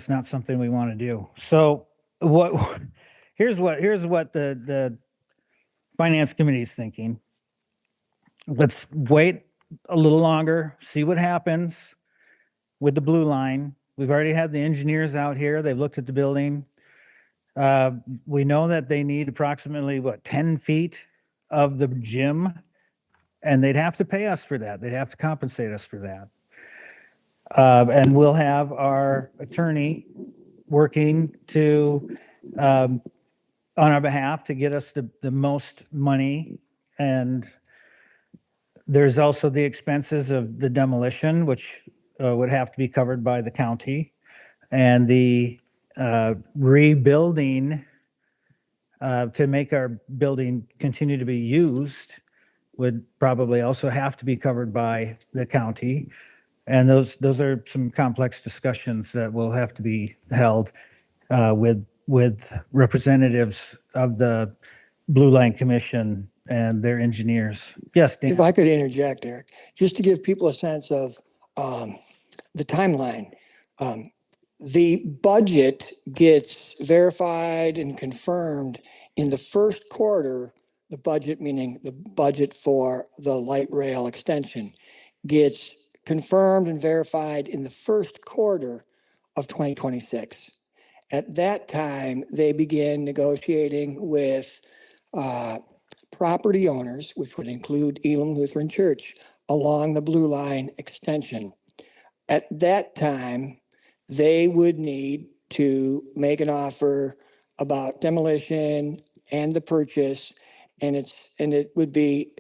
not something we want to do. So here's what the Finance Committee is thinking. Let's wait a little longer, see what happens with the blue line. We've already had the engineers out here. They've looked at the building. We know that they need approximately 10 feet of the gym, and they'd have to pay us for that. They'd have to compensate us for that. And we'll have our attorney working on our behalf to get us the most money. And there's also the expenses of the demolition, which would have to be covered by the county, and the rebuilding to make our building continue to be used would probably also have to be covered by the county. And those are some complex discussions that will have to be held with representatives of the Blue Line Commission and their engineers. Yes, Dan? If I could interject, Eric, just to give people a sense of the timeline. The budget gets verified and confirmed in the first quarter. The budget, meaning the budget for the light rail extension, gets confirmed and verified in the first quarter of 2026. At that time, they begin negotiating with property owners, which would include Elim Lutheran Church, along the Blue Line extension. At that time, they would need to make an offer about demolition and the purchase, and it would be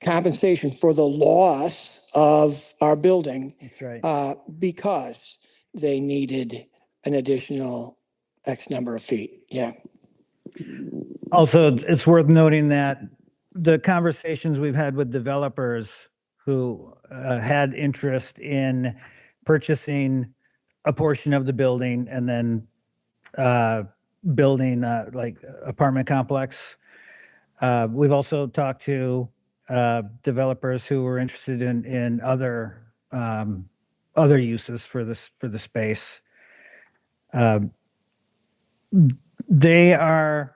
compensation for the loss of our building. That's right. Because they needed an additional X number of feet. Yeah. Also, it's worth noting that the conversations we've had with developers who had interest in purchasing a portion of the building and then building like apartment complex. We've also talked to developers who were interested in other uses for the space. They are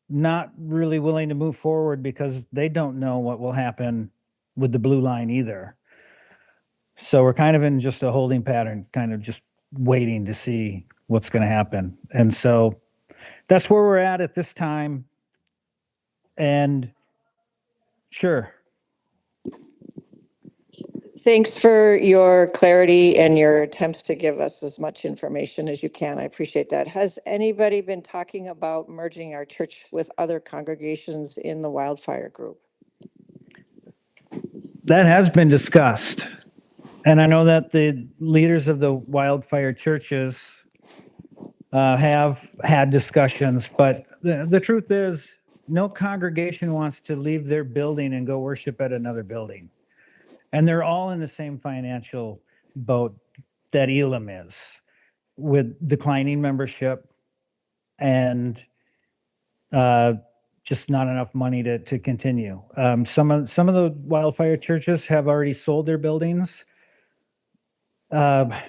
not really willing to move forward because they don't know what will happen with the Blue Line either. So we're kind of in just a holding pattern, kind of just waiting to see what's going to happen. And so that's where we're at this time. And sure. Thanks for your clarity and your attempts to give us as much information as you can. I appreciate that. Has anybody been talking about merging our church with other congregations in the wildfire group? That has been discussed. And I know that the leaders of the wildfire churches have had discussions, but the truth is, no congregation wants to leave their building and go worship at another building. And they're all in the same financial boat that Elim is, with declining membership and just not enough money to continue. Some of the wildfire churches have already sold their buildings. The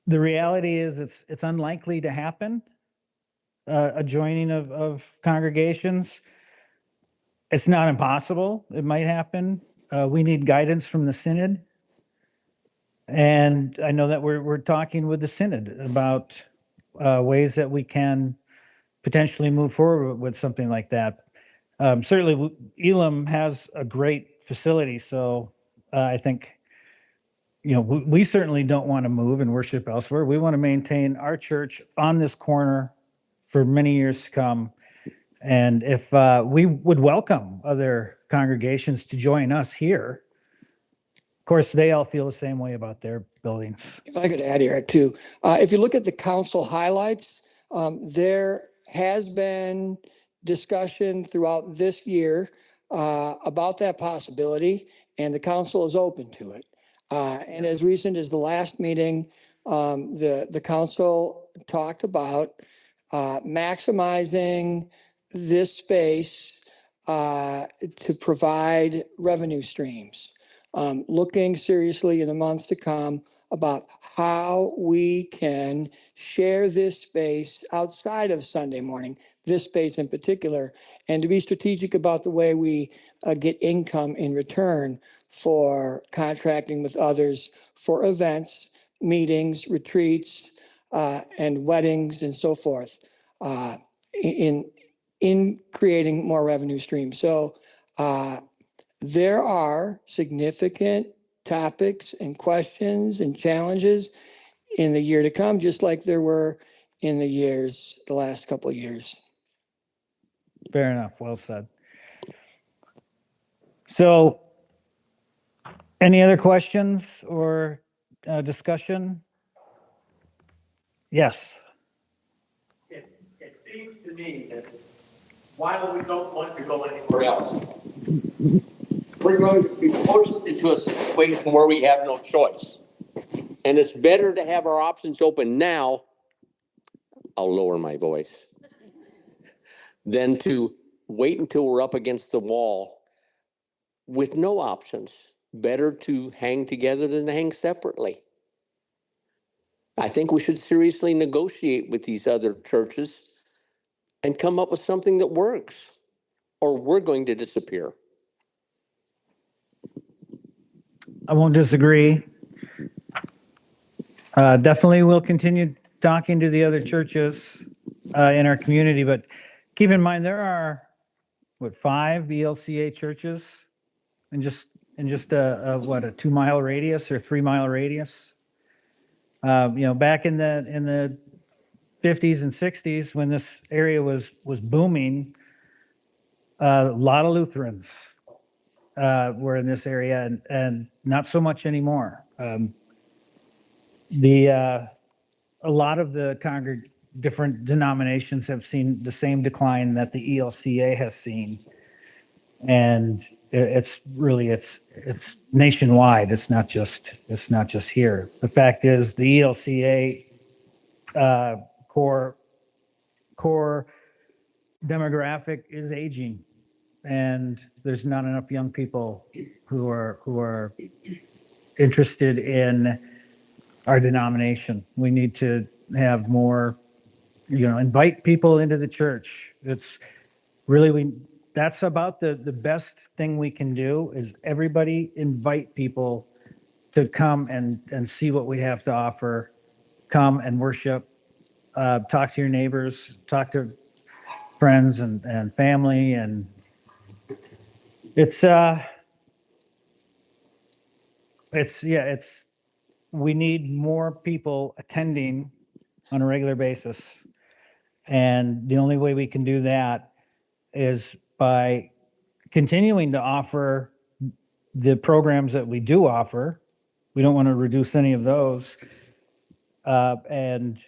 reality is it's unlikely to happen, a joining of congregations. It's not impossible. It might happen. We need guidance from the synod. And I know that we're talking with the synod about ways that we can potentially move forward with something like that. Certainly, Elim has a great facility, so I think, we certainly don't want to move and worship elsewhere. We want to maintain our church on this corner for many years to come. And if we would welcome other congregations to join us here, of course, they all feel the same way about their buildings. If I could add here too, if you look at the council highlights, there has been discussion throughout this year about that possibility, and the council is open to it. And as recent as the last meeting, the council talked about maximizing this space to provide revenue streams. Looking seriously in the months to come about how we can share this space outside of Sunday morning, this space in particular, and to be strategic about the way we get income in return for contracting with others for events, meetings, retreats, and weddings and so forth, in creating more revenue streams. So there are significant topics and questions and challenges in the year to come, just like there were in the last couple of years. Fair enough. Well said. So, any other questions or discussion? Yes. It seems to me that while we don't want to go anywhere else, we're going to be forced into a situation where we have no choice. And it's better to have our options open now, I'll lower my voice, than to wait until we're up against the wall with no options. Better to hang together than to hang separately. I think we should seriously negotiate with these other churches and come up with something that works, or we're going to disappear. I won't disagree. Definitely we'll continue talking to the other churches in our community, but keep in mind there are 5 ELCA churches in just a 2-mile radius or 3-mile radius. Back in the 50s and 60s, when this area was booming, a lot of Lutherans were in this area, and not so much anymore. A lot of the different denominations have seen the same decline that the ELCA has seen, and it's nationwide. It's not just here. The fact is, the ELCA core demographic is aging, and there's not enough young people who are interested in our denomination. We need to have more, invite people into the church. It's really, that's about the best thing we can do, is everybody invite people to come and see what we have to offer. Come and worship, talk to your neighbors, talk to friends and family, and it's we need more people attending on a regular basis. And the only way we can do that is by continuing to offer the programs that we do offer. We don't want to reduce any of those, and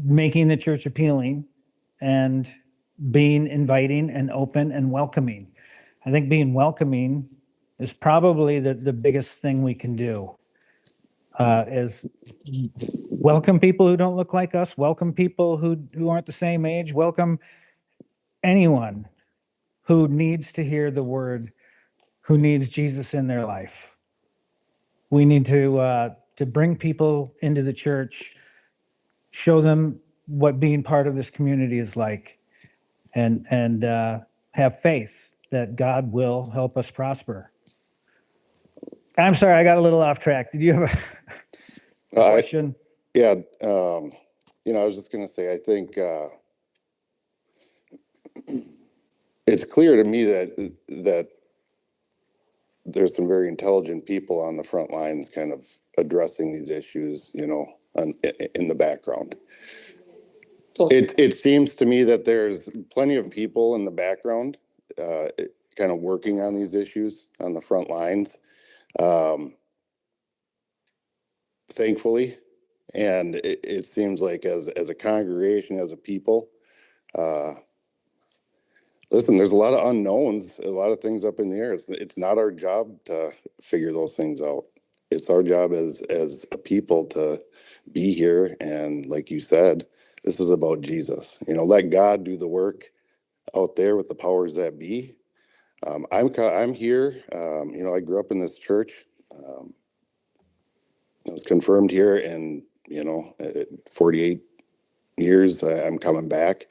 making the church appealing and being inviting and open and welcoming. I think being welcoming is probably the biggest thing we can do, is welcome people who don't look like us, welcome people who aren't the same age, welcome anyone who needs to hear the word, who needs Jesus in their life. We need to bring people into the church, show them what being part of this community is like, and have faith that God will help us prosper. I'm sorry, I got a little off track. Did you have a question? Yeah, I was just going to say, I think it's clear to me that there's some very intelligent people on the front lines kind of addressing these issues, in the background. It seems to me that there's plenty of people in the background kind of working on these issues on the front lines, thankfully. And it seems like as a congregation, as a people, listen, there's a lot of unknowns, a lot of things up in the air. It's not our job to figure those things out. It's our job as a people to be here. And like you said, this is about Jesus. Let God do the work out there with the powers that be. I'm here. I grew up in this church. I was confirmed here, and 48 years. I'm coming back.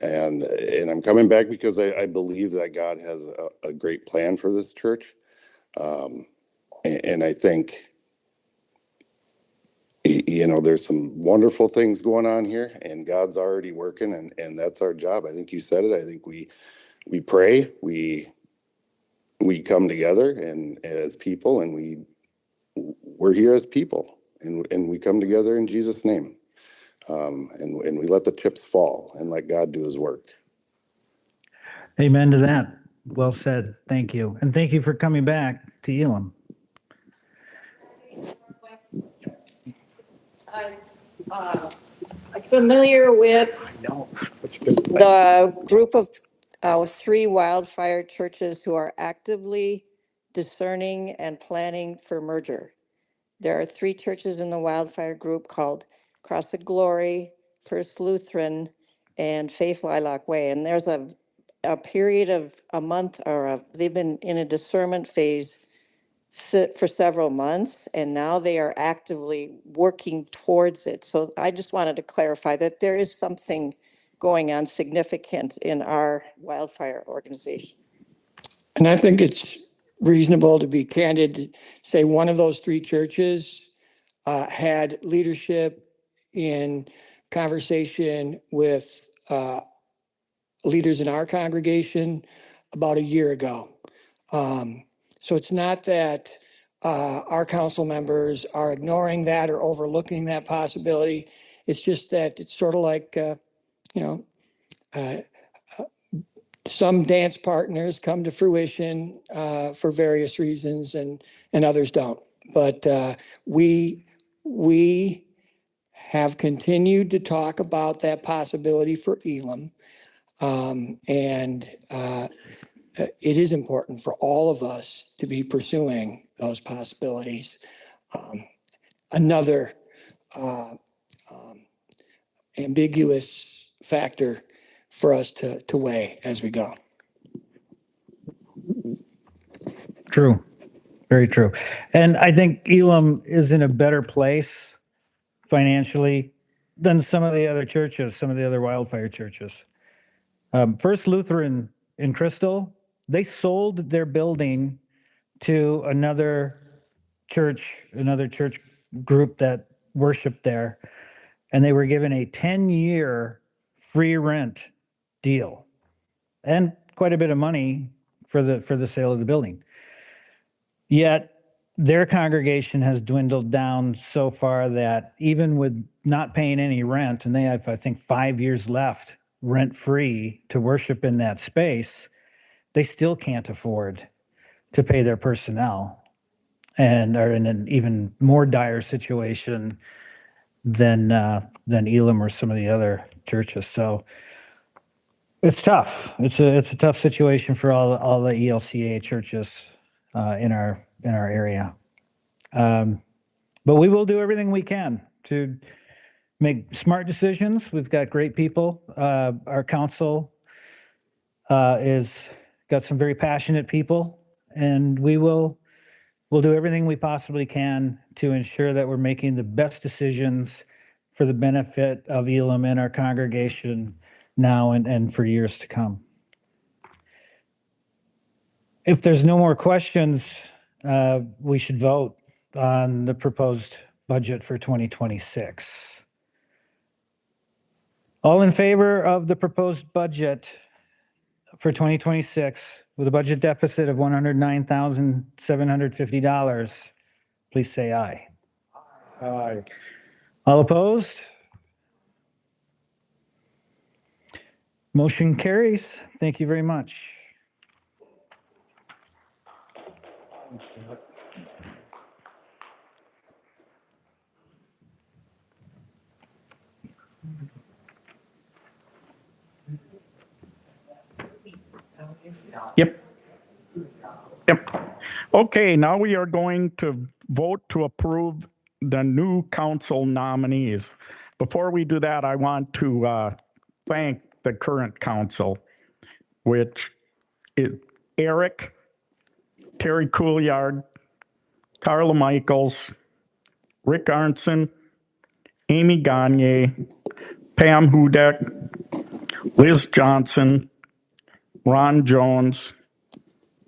And I'm coming back because I believe that God has a great plan for this church. And I think, there's some wonderful things going on here, and God's already working, and that's our job. I think you said it. I think we pray, we come together and as people, and we're here as people, and we come together in Jesus' name. And we let the chips fall and let God do his work. Amen to that. Well said. Thank you. And thank you for coming back to Elim. I'm familiar with the group of 3 wildfire churches who are actively discerning and planning for merger. There are 3 churches in the wildfire group called Cross of Glory, First Lutheran, and Faith Lilac Way. And there's a period of a month, they've been in a discernment phase for several months, and now they are actively working towards it. So I just wanted to clarify that there is something going on significant in our wildfire organization. And I think it's reasonable to be candid, say one of those 3 churches had leadership in conversation with leaders in our congregation about a year ago. So it's not that our council members are ignoring that or overlooking that possibility. It's just that it's sort of like, some dance partners come to fruition for various reasons and others don't. But we have continued to talk about that possibility for Elim. And it is important for all of us to be pursuing those possibilities. Another ambiguous factor for us to weigh as we go. True. Very true. And I think Elim is in a better place financially than some of the other churches, some of the other wildfire churches. First Lutheran in Crystal, they sold their building to another church group that worshiped there, and they were given a 10-year free rent deal and quite a bit of money for the sale of the building. Yet their congregation has dwindled down so far that even with not paying any rent, and they have, I think, 5 years left rent-free to worship in that space, they still can't afford to pay their personnel and are in an even more dire situation than Elim or some of the other churches. So it's tough. It's a tough situation for all the ELCA churches in our area. But we will do everything we can to make smart decisions. We've got great people. Our council is got some very passionate people, and we'll do everything we possibly can to ensure that we're making the best decisions for the benefit of Elim and our congregation now and for years to come. If there's no more questions, we should vote on the proposed budget for 2026. All in favor of the proposed budget for 2026 with a budget deficit of $109,750, please say aye. Aye. All opposed? Motion carries. Thank you very much. Yep. Yep. Okay, now we are going to vote to approve the new council nominees. Before we do that, I want to thank the current council, which is Eric, Terry Couillard, Carla Michaels, Rick Arnson, Amy Gagne, Pam Hudek, Liz Johnson, Ron Jones,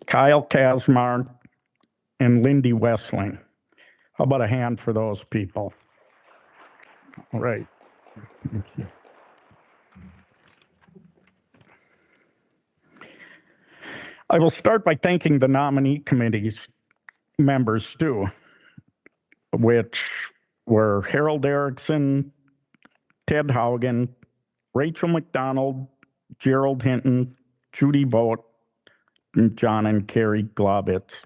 Kyle Kazmar, and Lindy Wessling. How about a hand for those people? All right. Thank you. I will start by thanking the nominee committee's members too, which were Harold Erickson, Ted Haugen, Rachel McDonald, Gerald Hinton, Judy Vogt, and John and Carrie Globitz.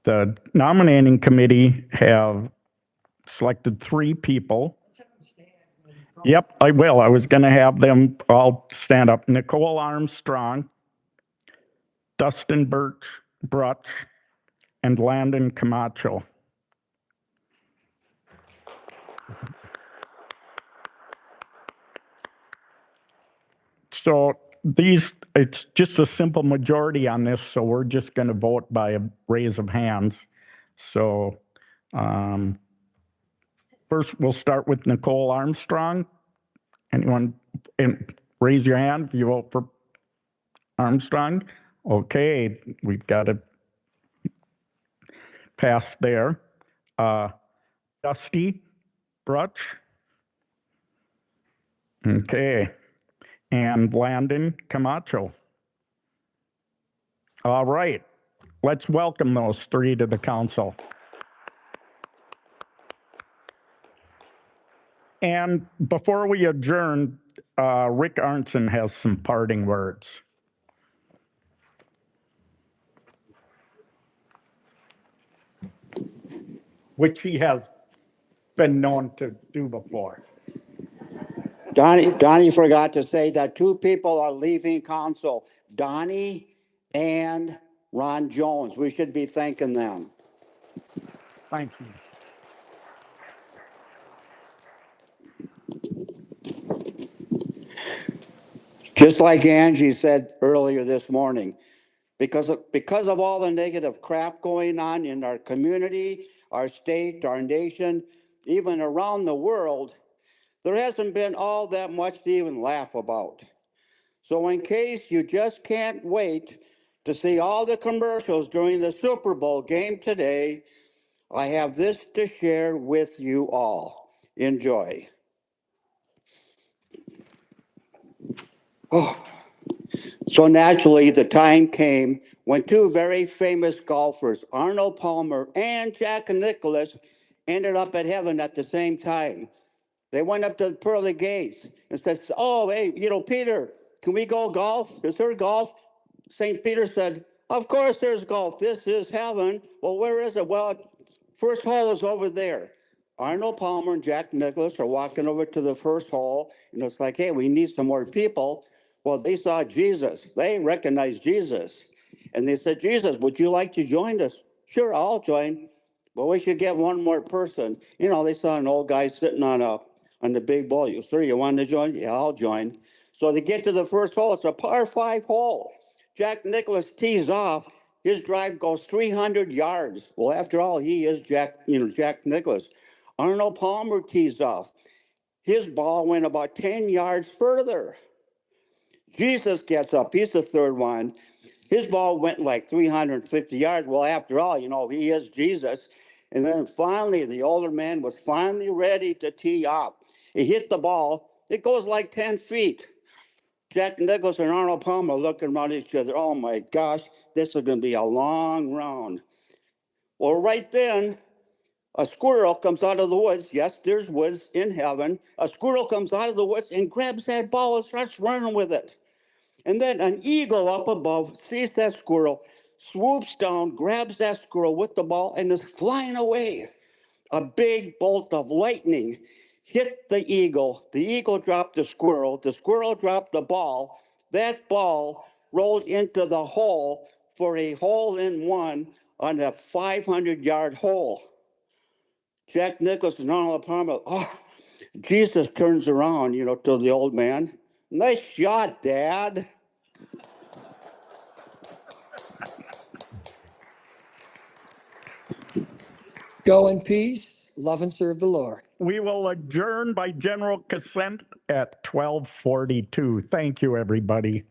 The nominating committee have selected 3 people. Yep, I will. I was going to have them all stand up. Nicole Armstrong, Dustin Brutch, and Landon Camacho. So it's just a simple majority on this, so we're just going to vote by a raise of hands. So first, we'll start with Nicole Armstrong. Anyone, raise your hand if you vote for Armstrong. Okay, we've got it passed there. Dusty Brutch. Okay. and Landon Camacho. All right, let's welcome those three to the council. And before we adjourn, Rick Arnson has some parting words. Which he has been known to do before. Donnie forgot to say that two people are leaving council, Donnie and Ron Jones. We should be thanking them. Thank you. Just like Angie said earlier this morning, because of all the negative crap going on in our community, our state, our nation, even around the world, there hasn't been all that much to even laugh about. So in case you just can't wait to see all the commercials during the Super Bowl game today, I have this to share with you all. Enjoy. Oh. So naturally, the time came when two very famous golfers, Arnold Palmer and Jack Nicklaus, ended up at heaven at the same time. They went up to the pearly gates and said, "Oh, hey, Peter, can we go golf? Is there golf?" St. Peter said, "Of course there's golf. This is heaven." "Well, where is it?" "Well, first hole is over there." Arnold Palmer and Jack Nicklaus are walking over to the first hole, and it's like, "Hey, we need some more people." Well, they saw Jesus. They recognized Jesus. And they said, "Jesus, would you like to join us?" "Sure, I'll join." "Well, we should get one more person." They saw an old guy sitting on the big ball. "Sir, you want to join?" "Yeah, I'll join." So they get to the first hole. It's a par 5 hole. Jack Nicklaus tees off. His drive goes 300 yards. Well, after all, he is Jack Nicklaus. Arnold Palmer tees off. His ball went about 10 yards further. Jesus gets up. He's the third one. His ball went like 350 yards. Well, after all, he is Jesus. And then finally, the older man was finally ready to tee off. He hit the ball. It goes like 10 feet. Jack Nicklaus and Arnold Palmer looking around each other. "Oh my gosh, this is going to be a long round." Well, right then, a squirrel comes out of the woods. Yes, there's woods in heaven. A squirrel comes out of the woods and grabs that ball and starts running with it. And then an eagle up above sees that squirrel, swoops down, grabs that squirrel with the ball, and is flying away. A big bolt of lightning hit the eagle. The eagle dropped the squirrel. The squirrel dropped the ball. That ball rolled into the hole for a hole-in-one on a 500-yard hole. Jack Nicklaus and Arnold Palmer, Jesus turns around, to the old man. "Nice shot, Dad." Go in peace, love and serve the Lord. We will adjourn by general consent at 12:42. Thank you, everybody.